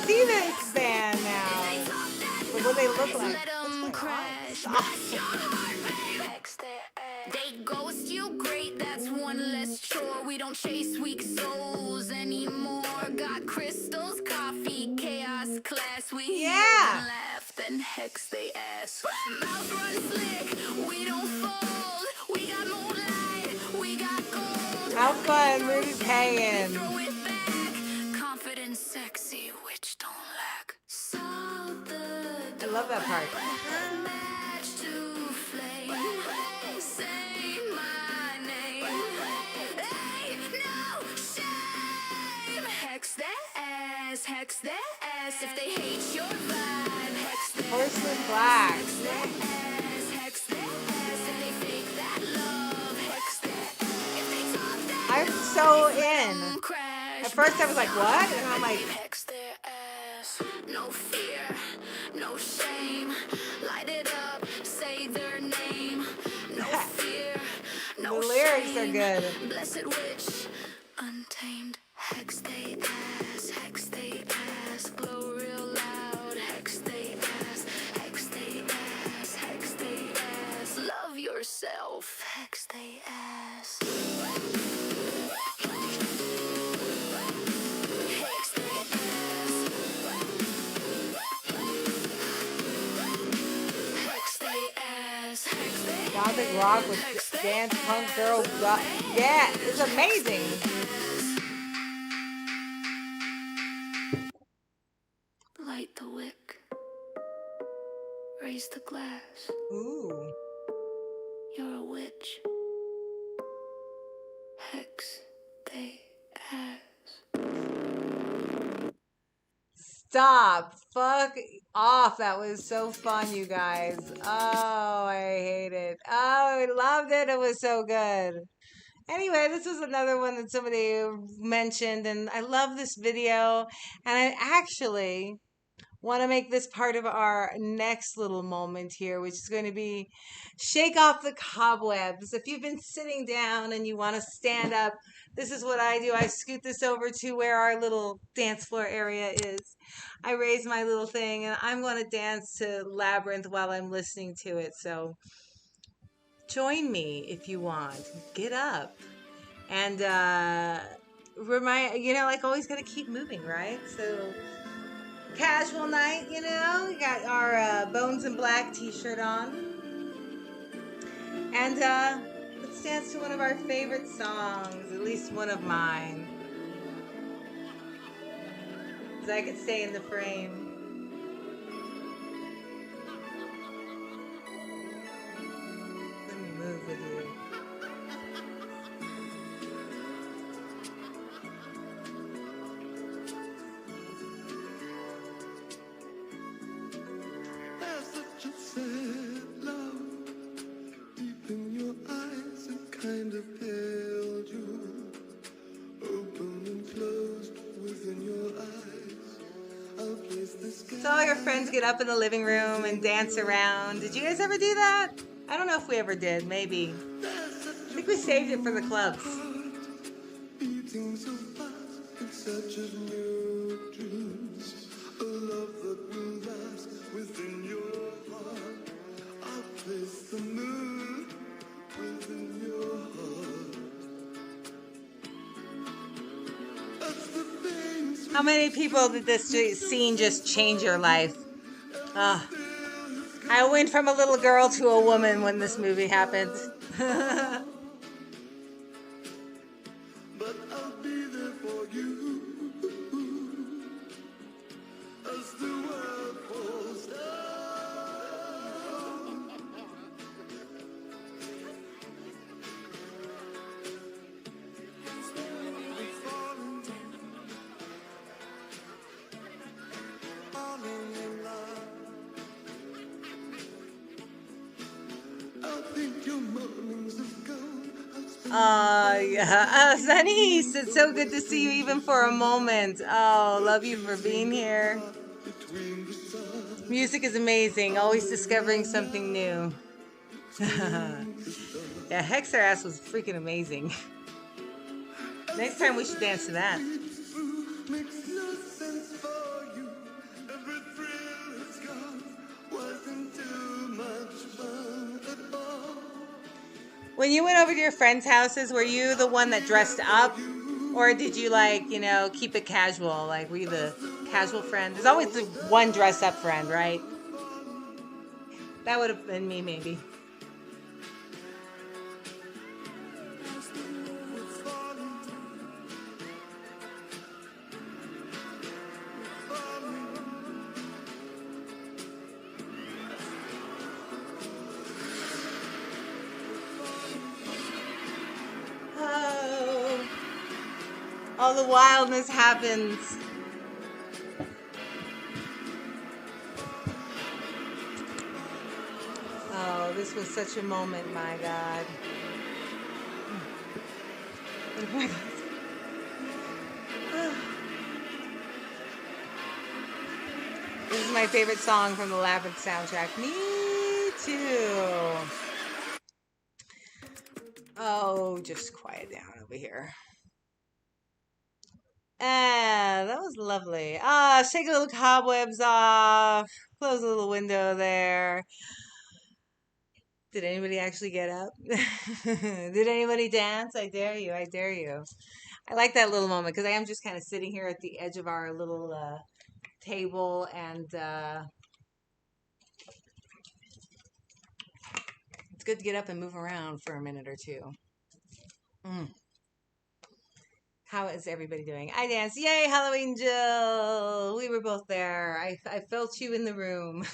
see this band now. But what they look like. Let 'em What's going on? crash. Stop. Bless your heart, babe. Hex their ass. They ghost you, great. That's one less chore. We don't chase weak souls anymore. Got crystals, coffee, chaos, class. We heal Yeah. and laugh, then hex they ass. Mouth run slick. We don't fold. We got moonlight. We got gold. How fun, Rudy paying. Throw it back. Confident, sexy, which don't lack. Solve the I love that part. match to flame. Say my name. Ain't no shame. Hex that ass, hex that ass. If they hate your vibe, hex that Porcelain black. ass, hex that ass. If they fake that love, hex that. If they talk that I'm so in. crash. At first I was like, what? And I'm like, Hex their ass. No fear, no shame. Light it up, say their name. No fear, no the lyrics are shame. good. Blessed witch, untamed. Hex they ass, hex they ass. Glow real loud. Hex they ass, hex they ass, hex they ass. Love yourself. Hex they ass. Hex they ass. Hex they ass. Hex they Gothic rock with dance punk girl. Yeah, it's amazing. Light the wick. Raise the glass. Ooh. You're a witch. Hex they ass. Stop. Fuck off. That was so fun, you guys. Oh, I hate it. Oh, I loved it. It was so good. Anyway, this was another one that somebody mentioned, and I love this video. And I actually want to make this part of our next little moment here, which is going to be shake off the cobwebs. If you've been sitting down and you want to stand up, this is what I do. I scoot this over to where our little dance floor area is. I raise my little thing, and I'm going to dance to Labyrinth while I'm listening to it. So join me if you want. Get up. And like always got to keep moving, right? So casual night, we got our Bones and Black t-shirt on. And let's dance to one of our favorite songs, at least one of mine. So I could stay in the frame. Let me move with you. There's such a sad love deep in your eyes. It kind of held you, open and closed within your eyes. I'll place this So all your friends get up in the living room and dance around. Did you guys ever do that? I don't know if we ever did. Maybe. I think we saved it for the clubs. beating so fast. It's such as new dreams. A love that will last within your heart. I'll place the moon within your heart. That's the things How many people did this scene just change your life? I went from a little girl to a woman when this movie happened. but I'll be there for you as the world falls down. Falling in love. I think your mornings have gone. Yeah. Sunny's, it's so good to see you even for a moment. Oh, love you for being here. Between the stars. Music is amazing, always discovering something new. Yeah, Hex Their Ass was freaking amazing. Next time we should dance to that. Makes no sense for you. When you went over to your friends' houses, were you the one that dressed up? Or did you like, keep it casual? Like, were you the casual friend? There's always the one dress up friend, right? That would have been me, maybe. Oh, all the wildness happens. Oh, this was such a moment, my God. This is my favorite song from the Labyrinth soundtrack. Me too. Oh, just quiet down over here. Ah, that was lovely. Ah, shake a little cobwebs off. Close a little window there. Did anybody actually get up? Did anybody dance? I dare you. I dare you. I like that little moment because I am just kind of sitting here at the edge of our little table, and it's good to get up and move around for a minute or two. Mm. How is everybody doing? I danced. Yay, Halloween Jill. We were both there. I felt you in the room.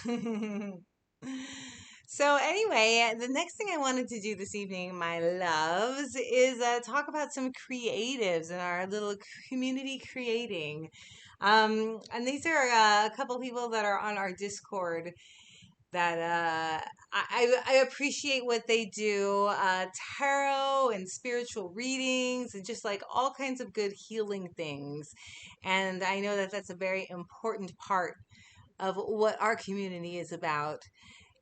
So anyway, the next thing I wanted to do this evening, my loves, is talk about some creatives in our little community creating. And these are a couple people that are on our Discord that I appreciate what they do. Tarot and spiritual readings and just like all kinds of good healing things. And I know that that's a very important part of what our community is about.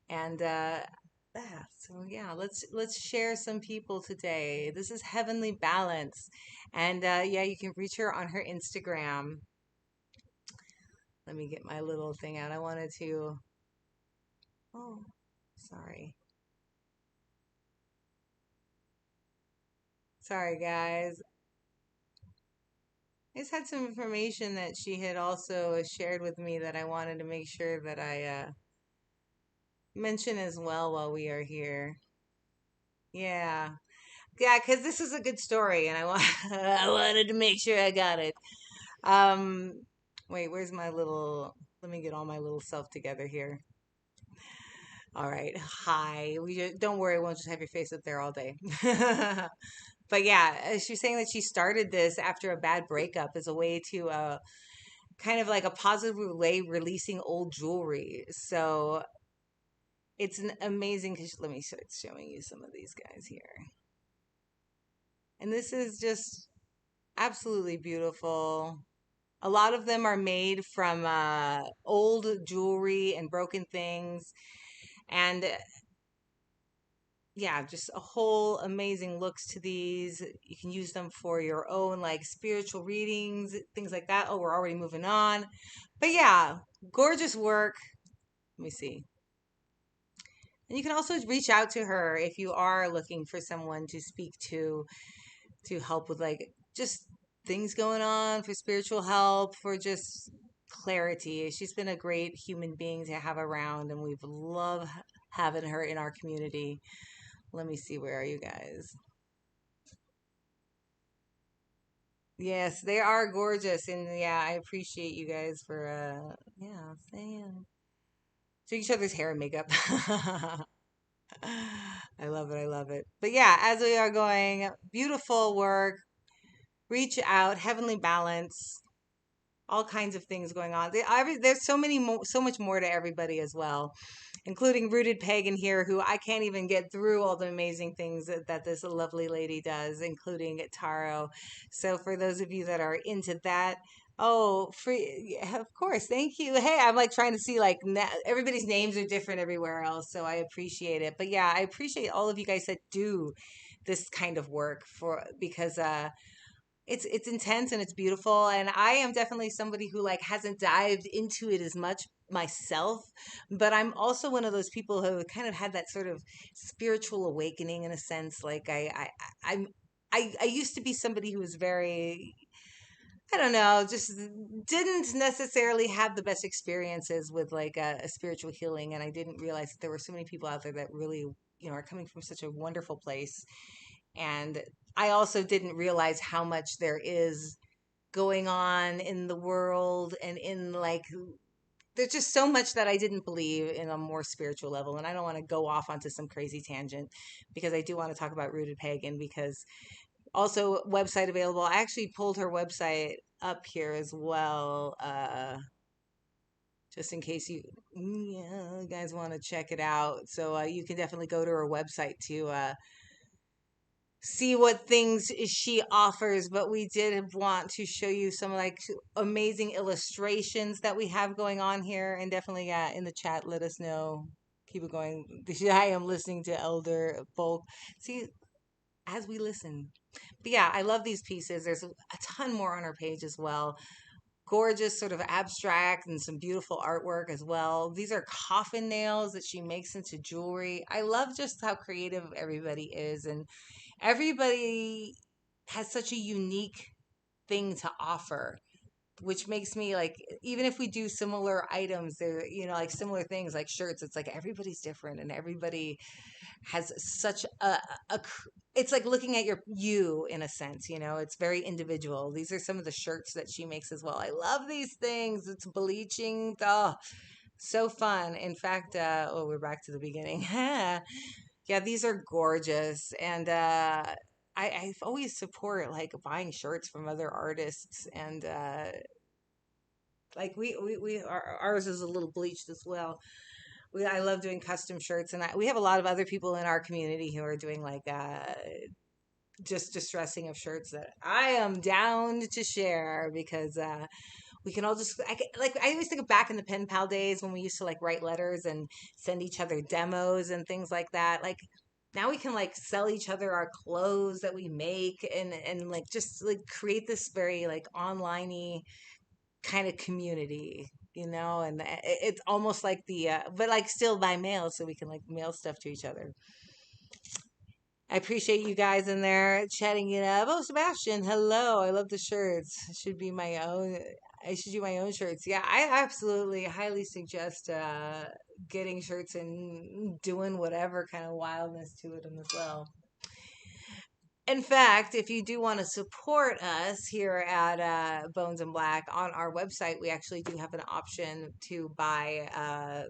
And so yeah, let's share some people today. This is Heavenly Balance, and yeah, you can reach her on her Instagram. Let me get my little thing out. I wanted to. Oh, sorry. Sorry, guys. I just had some information that she had also shared with me that I wanted to make sure that I mention as well while we are here. Yeah. Yeah, because this is a good story, and I wanted to make sure I got it. Um, Wait, where's my little? Let me get all my little self together here. All right, hi. Don't worry, we won't just have your face up there all day. But yeah, she's saying that she started this after a bad breakup as a way to kind of like a positive way releasing old jewelry. So it's an amazing. Let me start showing you some of these guys here. And this is just absolutely beautiful. A lot of them are made from old jewelry and broken things. And yeah, just a whole amazing looks to these. You can use them for your own like spiritual readings, things like that. Oh, we're already moving on. But yeah, gorgeous work. Let me see. And you can also reach out to her if you are looking for someone to speak to help with like just things going on, for spiritual help, for just clarity. She's been a great human being to have around, and we've loved having her in our community. Let me see, where are you guys? Yes, they are gorgeous, and yeah, I appreciate you guys for yeah, saying to each other's hair and makeup. I love it. I love it. But yeah, as we are going, beautiful work. Reach out, heavenly balance, all kinds of things going on. There's so much more to everybody as well, including Rooted Pagan here, who I can't even get through all the amazing things that this lovely lady does, including Taro. So for those of you that are into that, oh, free, yeah, of course, thank you. Hey, I'm like trying to see like everybody's names are different everywhere else, so I appreciate it. But yeah, I appreciate all of you guys that do this kind of work because it's intense and it's beautiful, and I am definitely somebody who like hasn't dived into it as much myself, but I'm also one of those people who kind of had that sort of spiritual awakening in a sense. Like I'm I used to be somebody who was very, I don't know, just didn't necessarily have the best experiences with like a spiritual healing, and I didn't realize that there were so many people out there that really, are coming from such a wonderful place. And I also didn't realize how much there is going on in the world, and in like there's just so much that I didn't believe in a more spiritual level. And I don't want to go off onto some crazy tangent, because I do want to talk about Rooted Pagan, because also website available. I actually pulled her website up here as well, just in case you guys want to check it out. So you can definitely go to her website to see what things she offers. But we did want to show you some like amazing illustrations that we have going on here, and definitely in the chat let us know. Keep it going. I am listening to Elder Folk. See, as we listen. But yeah, I love these pieces. There's a ton more on our page as well. Gorgeous, sort of abstract, and some beautiful artwork as well. These are coffin nails that she makes into jewelry. I love just how creative everybody is, and everybody has such a unique thing to offer, which makes me like, even if we do similar items, they're, like similar things like shirts, it's like everybody's different, and everybody has such a it's like looking at you in a sense, it's very individual. These are some of the shirts that she makes as well. I love these things. It's bleaching. Oh, so fun. In fact, we're back to the beginning. Yeah, these are gorgeous. And I've always support like buying shirts from other artists, and like ours is a little bleached as well. I love doing custom shirts, and we have a lot of other people in our community who are doing like just distressing of shirts that I am down to share, because we can all just like I always think of back in the pen pal days when we used to like write letters and send each other demos and things like that. Like now we can like sell each other our clothes that we make, and like just like create this very like online-y kind of community, and it's almost like the but like still by mail, so we can like mail stuff to each other. I appreciate you guys in there chatting it up. Oh, Sebastian, hello. I love the shirts. Should be my own. I should do my own shirts. Yeah, I absolutely highly suggest getting shirts and doing whatever kind of wildness to them as well. In fact, if you do want to support us here at Bones and Black, on our website, we actually do have an option to buy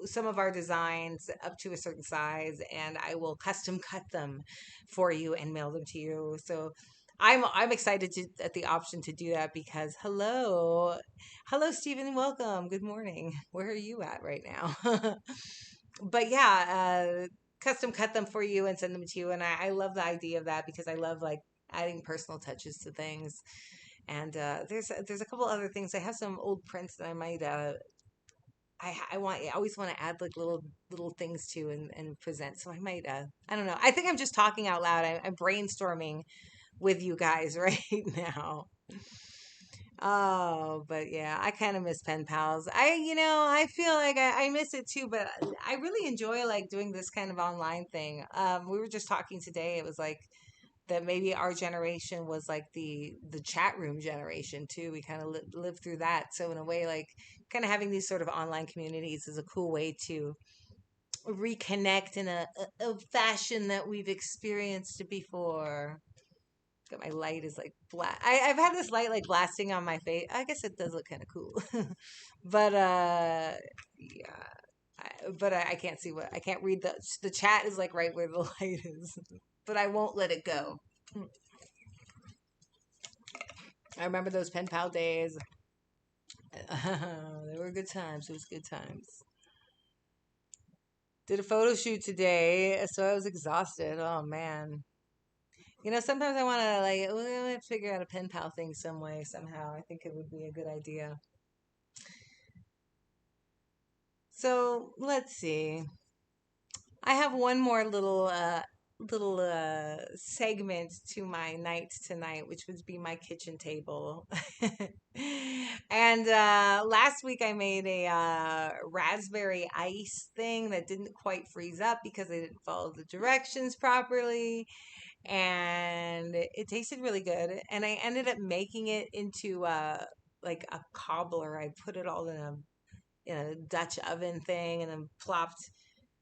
some of our designs up to a certain size, and I will custom cut them for you and mail them to you. So I'm excited at the option to do that, because hello Stephen, welcome. Good morning. Where are you at right now? But yeah, custom cut them for you and send them to you, and I love the idea of that, because I love like adding personal touches to things. And there's a couple other things. I have some old prints that I might I always want to add like little things to, and present. So I might I don't know. I think I'm just talking out loud. I'm brainstorming with you guys right now. Oh, but yeah, I kind of miss pen pals. I feel like I miss it too, but I really enjoy like doing this kind of online thing. We were just talking today. It was like that maybe our generation was like the chat room generation too. We kind of lived through that. So in a way, like kind of having these sort of online communities is a cool way to reconnect in a fashion that we've experienced before. Got my light is like I've had this light like blasting on my face. I guess it does look kind of cool, but yeah. I can't see I can't read the chat is like right where the light is, but I won't let it go. I remember those pen pal days. They were good times. It was good times. Did a photo shoot today, so I was exhausted. Oh man. Sometimes I want to like figure out a pen pal thing some way, somehow. I think it would be a good idea. So let's see. I have one more little segment to my night tonight, which would be my kitchen table. And last week I made a raspberry ice thing that didn't quite freeze up because I didn't follow the directions properly, and it tasted really good. And I ended up making it into like a cobbler. I put it all in a Dutch oven thing, and then plopped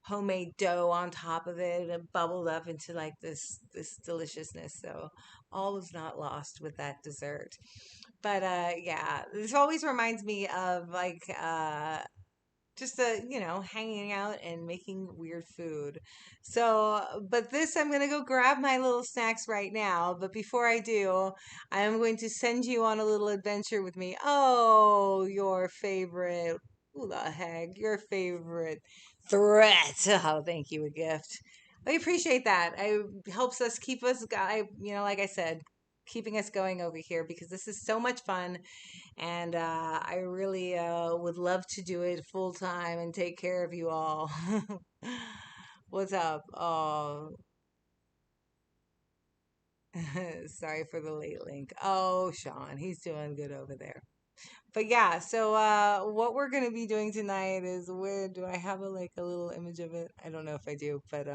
homemade dough on top of it, and it bubbled up into like this deliciousness. So all was not lost with that dessert. But yeah, this always reminds me of like just hanging out and making weird food. So but this, I'm gonna go grab my little snacks right now, but before I do, I am going to send you on a little adventure with me. Oh, your favorite, who the heck, your favorite threat. Oh, thank you, a gift. I appreciate that. It helps us keep us like I said, keeping us going over here, because this is so much fun, and I really would love to do it full time and take care of you all. What's up? Oh, sorry for the late link. Oh, Sean, he's doing good over there. But yeah, so what we're gonna be doing tonight is, where do I have a little image of it? I don't know if I do, but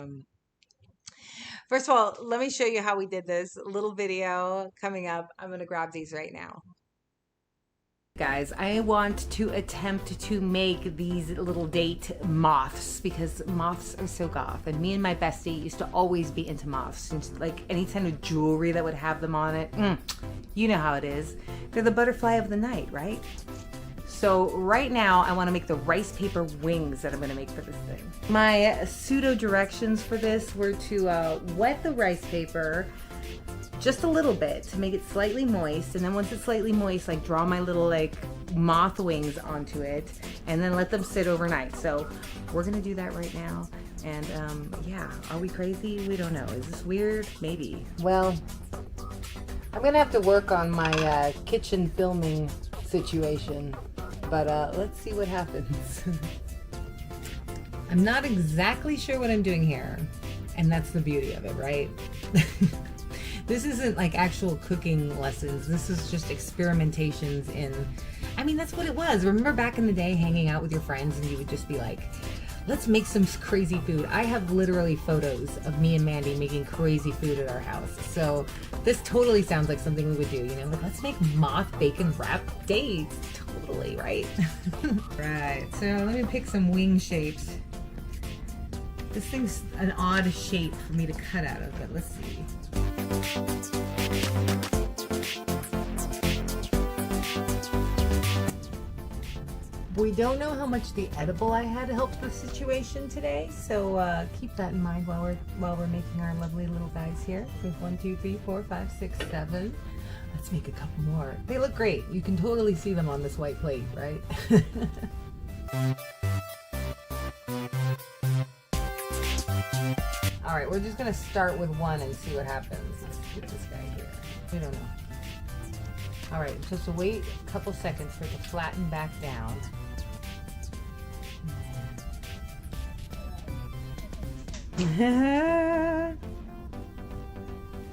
first of all, let me show you how we did this. A little video coming up. I'm gonna grab these right now. Guys, I want to attempt to make these little date moths, because moths are so goth, and me and my bestie used to always be into moths, and like any kind of jewelry that would have them on it. You know how it is. They're the butterfly of the night, right? So right now I want to make the rice paper wings that I'm going to make for this thing. My pseudo directions for this were to wet the rice paper just a little bit to make it slightly moist, and then once it's slightly moist, like draw my little like moth wings onto it, and then let them sit overnight. So we're gonna do that right now, and yeah, are we crazy? We don't know. Is this weird? Maybe. Well, I'm gonna have to work on my kitchen filming situation, but let's see what happens. I'm not exactly sure what I'm doing here, and that's the beauty of it, right? This isn't like actual cooking lessons. This is just experimentations in, I mean, that's what it was. Remember back in the day hanging out with your friends and you would just be like, let's make some crazy food. I have literally photos of me and Mandy making crazy food at our house. So this totally sounds like something we would do, like let's make moth bacon wrap dates. Totally, right? Right, so let me pick some wing shapes. This thing's an odd shape for me to cut out of, but let's see. We don't know how much the edible I had helped the situation today, so keep that in mind while we're making our lovely little bags here. So 1, 2, 3, 4, 5, 6, 7. Let's make a couple more. They look great. You can totally see them on this white plate, right? All right, we're just gonna start with one and see what happens. Let's get this guy here. We don't know. All right, just wait a couple seconds for it to flatten back down.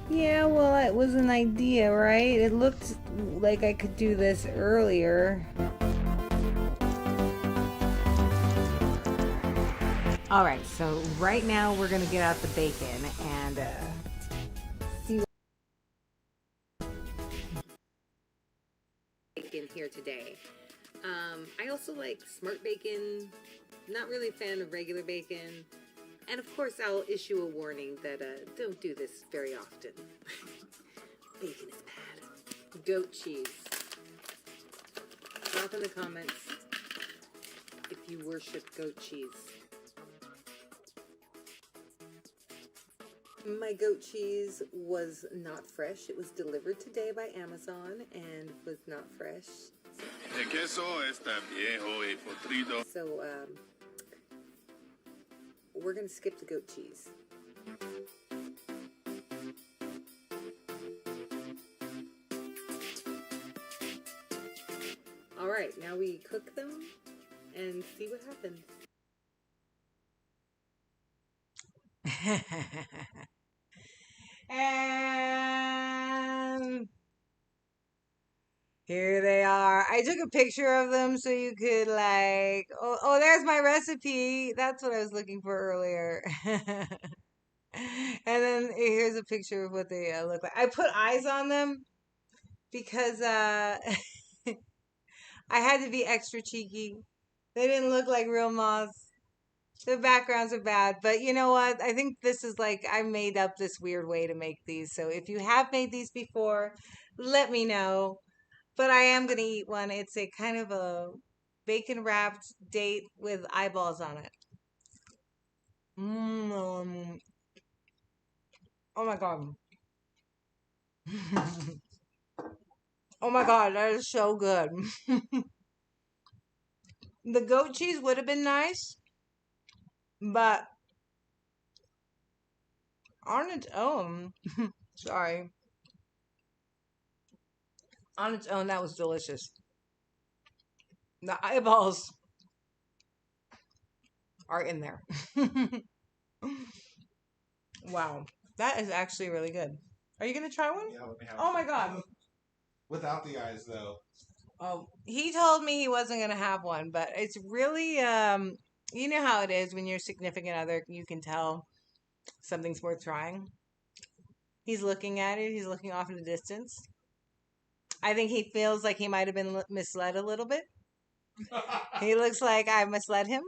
Yeah, well, it was an idea, right? It looked like I could do this earlier. All right, so right now we're gonna get out the bacon and see what bacon here today. I also like smart bacon. Not really a fan of regular bacon. And of course, I'll issue a warning that don't do this very often. Bacon is bad. Goat cheese. Drop in the comments if you worship goat cheese. My goat cheese was not fresh. It was delivered today by Amazon and was not fresh. El queso está viejo y podrido. So, we're gonna skip the goat cheese. All right, now we cook them and see what happens. And here they are. I took a picture of them so you could like, oh, there's my recipe. That's what I was looking for earlier. And then here's a picture of what they look like. I put eyes on them because I had to be extra cheeky. They didn't look like real moths. The backgrounds are bad, but you know what? I think this is like I made up this weird way to make these. So if you have made these before, let me know. But I am gonna eat one. It's a kind of a bacon wrapped date with eyeballs on it. Mm. Oh my god. Oh my god, that is so good. The goat cheese would have been nice, but on its own, sorry, on its own, that was delicious. The eyeballs are in there. Wow, that is actually really good. Are you gonna try one? Yeah, let me have Oh my some. god. Without the eyes, though. Oh, he told me he wasn't gonna have one, but it's really you know how it is when your significant other, you can tell something's worth trying. He's looking at it. He's looking off in the distance. I think he feels like he might have been misled a little bit. He looks like I misled him.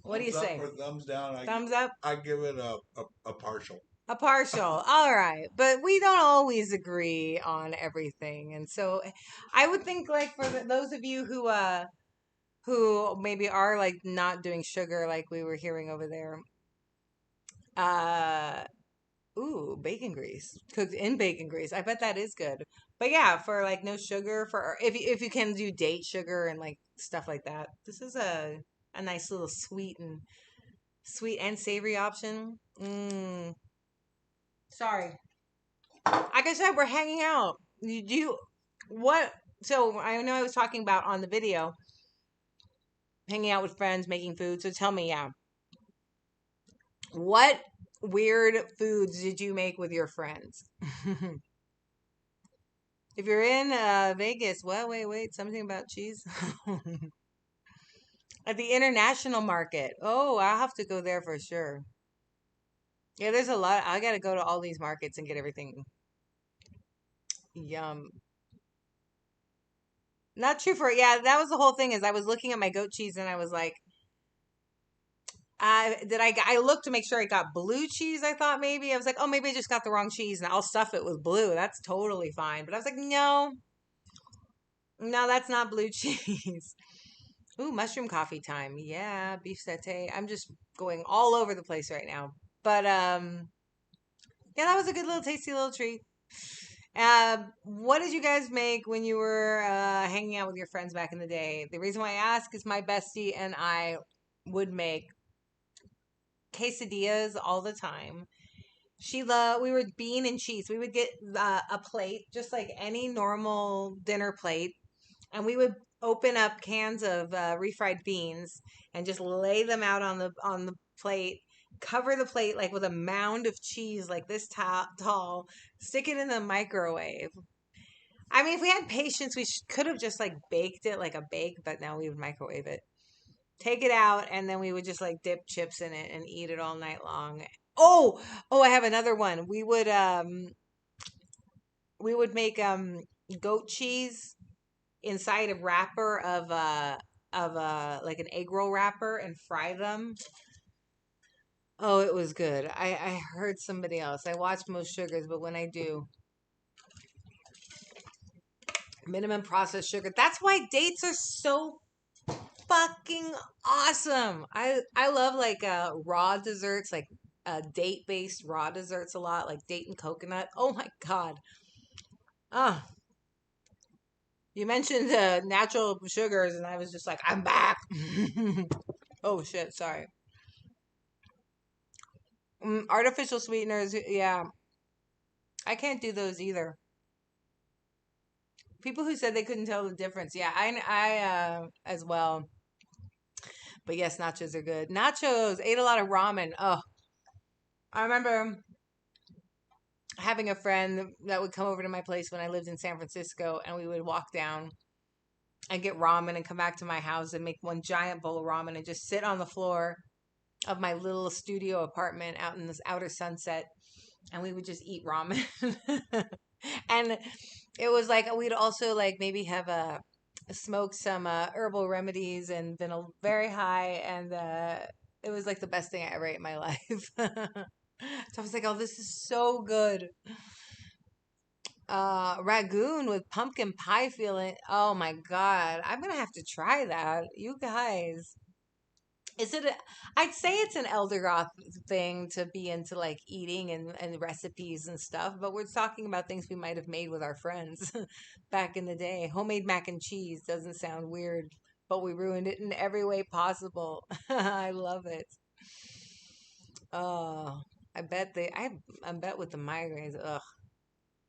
What do you Thumbs up say? or thumbs down? Thumbs up? I give it a partial. A partial. All right. But we don't always agree on everything. And so I would think like for those of you who maybe are like not doing sugar like we were hearing over there. Uh ooh, bacon grease. Cooked in bacon grease. I bet that is good. But yeah, for like no sugar for if you can do date sugar and like stuff like that. This is a nice little sweet and savory option. Sorry. Like I said, we're hanging out. You do what? So I know I was talking about on the video, hanging out with friends, making food. So tell me, yeah, what weird foods did you make with your friends? If you're in Vegas, what? Wait, something about cheese at the international market. Oh, I'll have to go there for sure. Yeah, there's a lot. I got to go to all these markets and get everything. Yum. Not true for yeah. That was the whole thing. Is I was looking at my goat cheese and I was like, I looked to make sure I got blue cheese. I thought maybe I was like, oh, maybe I just got the wrong cheese and I'll stuff it with blue. That's totally fine. But I was like, no, that's not blue cheese. Ooh, mushroom coffee time. Yeah, beef satay. I'm just going all over the place right now. But yeah, that was a good little tasty little treat. What did you guys make when you were hanging out with your friends back in the day? The reason why I ask is my bestie and I would make quesadillas all the time. We were bean and cheese. We would get a plate, just like any normal dinner plate, and we would open up cans of refried beans and just lay them out on the plate. Cover the plate like with a mound of cheese, like this tall. Stick it in the microwave. I mean, if we had patience, we could have just like baked it like a bake, but now we would microwave it. Take it out, and then we would just like dip chips in it and eat it all night long. Oh, I have another one. We would make goat cheese inside a wrapper of like an egg roll wrapper and fry them. Oh, it was good. I heard somebody else. I watch most sugars, but when I do, minimum processed sugar. That's why dates are so fucking awesome. I love like raw desserts, like date based raw desserts a lot, like date and coconut. Oh my god. Ah, you mentioned natural sugars, and I was just like, I'm back. Oh shit, sorry. Artificial sweeteners, yeah, I can't do those either. People who said they couldn't tell the difference, yeah, I as well. But yes, nachos are good. Nachos. Ate a lot of ramen. Oh, I remember having a friend that would come over to my place when I lived in San Francisco, and we would walk down and get ramen and come back to my house and make one giant bowl of ramen and just sit on the floor of my little studio apartment out in this outer sunset, and we would just eat ramen. And it was like we'd also like maybe have a smoke some herbal remedies and been a very high, and it was like the best thing I ever ate in my life. So I was like, oh, this is so good. Ragoon with pumpkin pie filling. Oh my god, I'm gonna have to try that, you guys. Is it? I'd say it's an elder goth thing to be into like eating and recipes and stuff, but we're talking about things we might have made with our friends back in the day. Homemade mac and cheese doesn't sound weird, but we ruined it in every way possible. I love it. Oh, I bet I bet with the migraines. Ugh.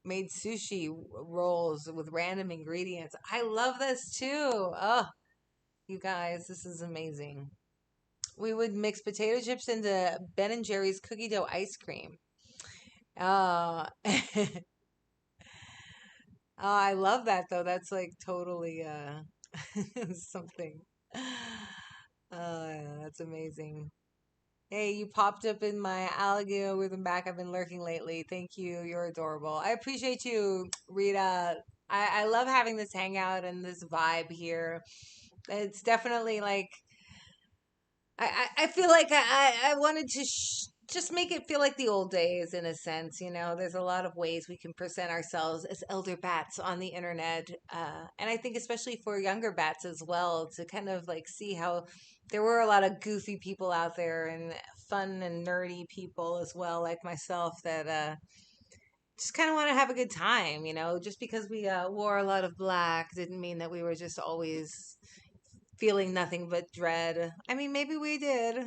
Made sushi rolls with random ingredients. I love this too. Oh, you guys, this is amazing. We would mix potato chips into Ben and Jerry's cookie dough ice cream. Oh, I love that though. That's like totally something. Yeah, that's amazing. Hey, you popped up in my alligator with the back. I've been lurking lately. Thank you. You're adorable. I appreciate you, Rita. I love having this hangout and this vibe here. It's definitely like I feel like I wanted to just make it feel like the old days in a sense. You know, there's a lot of ways we can present ourselves as elder bats on the internet. And I think especially for younger bats as well to kind of like see how there were a lot of goofy people out there and fun and nerdy people as well, like myself, that just kind of want to have a good time. You know, just because we wore a lot of black didn't mean that we were just always feeling nothing but dread. I mean, maybe we did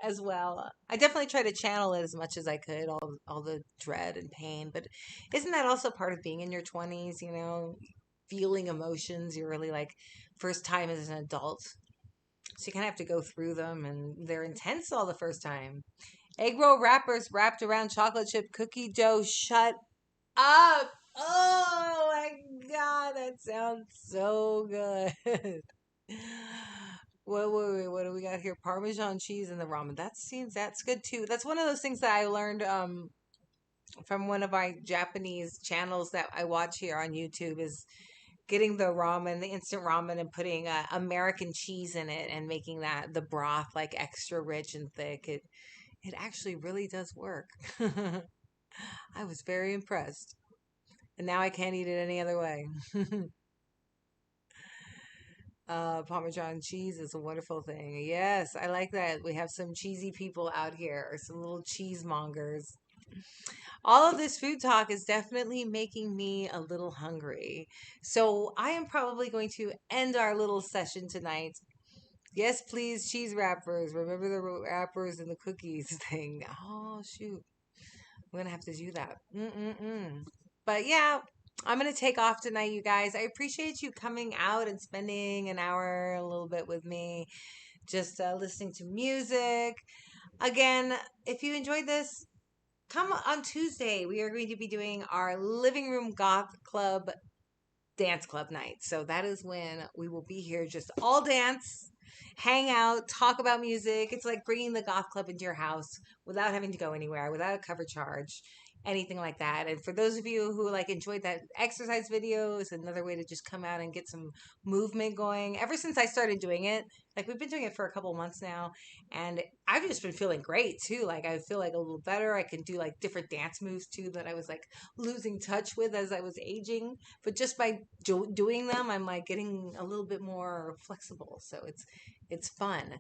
as well. I definitely try to channel it as much as I could, all the dread and pain. But isn't that also part of being in your 20s, you know, feeling emotions you're really like first time as an adult. So you kind of have to go through them and they're intense all the first time. Egg roll wrappers wrapped around chocolate chip cookie dough. Shut up. Oh my god, that sounds so good. What do we got here? Parmesan cheese and the ramen. That's good too. That's one of those things that I learned from one of my Japanese channels that I watch here on YouTube is getting the ramen, the instant ramen, and putting American cheese in it and making that the broth like extra rich and thick. It actually really does work. I was very impressed, and now I can't eat it any other way. Parmesan cheese is a wonderful thing. Yes, I like that. We have some cheesy people out here, or some little cheesemongers. All of this food talk is definitely making me a little hungry. So I am probably going to end our little session tonight. Yes, please, cheese wrappers. Remember the wrappers and the cookies thing. Oh, shoot. I'm going to have to do that. Mm-mm-mm. But yeah, I'm going to take off tonight, you guys. I appreciate you coming out and spending an hour a little bit with me, just listening to music. Again, if you enjoyed this, come on Tuesday. We are going to be doing our living room goth club dance club night. So that is when we will be here, just all dance, hang out, talk about music. It's like bringing the goth club into your house without having to go anywhere, without a cover charge, anything like that. And for those of you who like enjoyed that exercise video, it's another way to just come out and get some movement going. Ever since I started doing it, like we've been doing it for a couple months now, and I've just been feeling great too. Like I feel like a little better. I can do like different dance moves too that I was like losing touch with as I was aging, but just by doing them I'm like getting a little bit more flexible, so it's fun.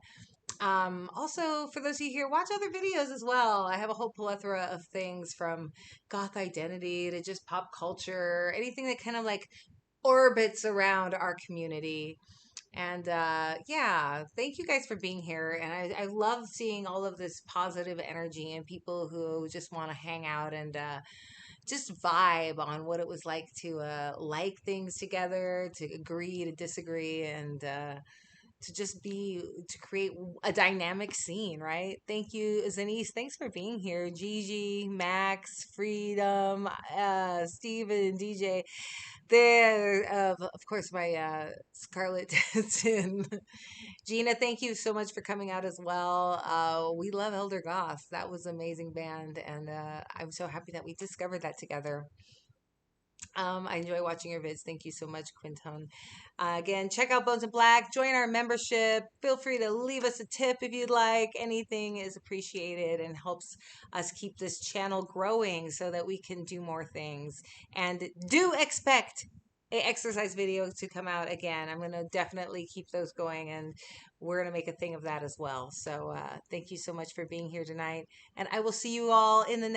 Also, for those of you here, watch other videos as well. I have a whole plethora of things from goth identity to just pop culture, anything that kind of like orbits around our community. And yeah, thank you guys for being here. And I love seeing all of this positive energy and people who just want to hang out and just vibe on what it was like to like things together, to agree, to disagree, and to just to create a dynamic scene, right? Thank you, Zenise. Thanks for being here. Gigi, Max, Freedom, Steven, DJ. There, of course, my Scarlett Tin. Gina, thank you so much for coming out as well. We love Elder Goths. That was an amazing band, and I'm so happy that we discovered that together. I enjoy watching your vids. Thank you so much, Quinton. Again, check out Bones and Black. Join our membership. Feel free to leave us a tip if you'd like. Anything is appreciated and helps us keep this channel growing so that we can do more things. And do expect an exercise video to come out again. I'm going to definitely keep those going, and we're going to make a thing of that as well. So thank you so much for being here tonight. And I will see you all in the next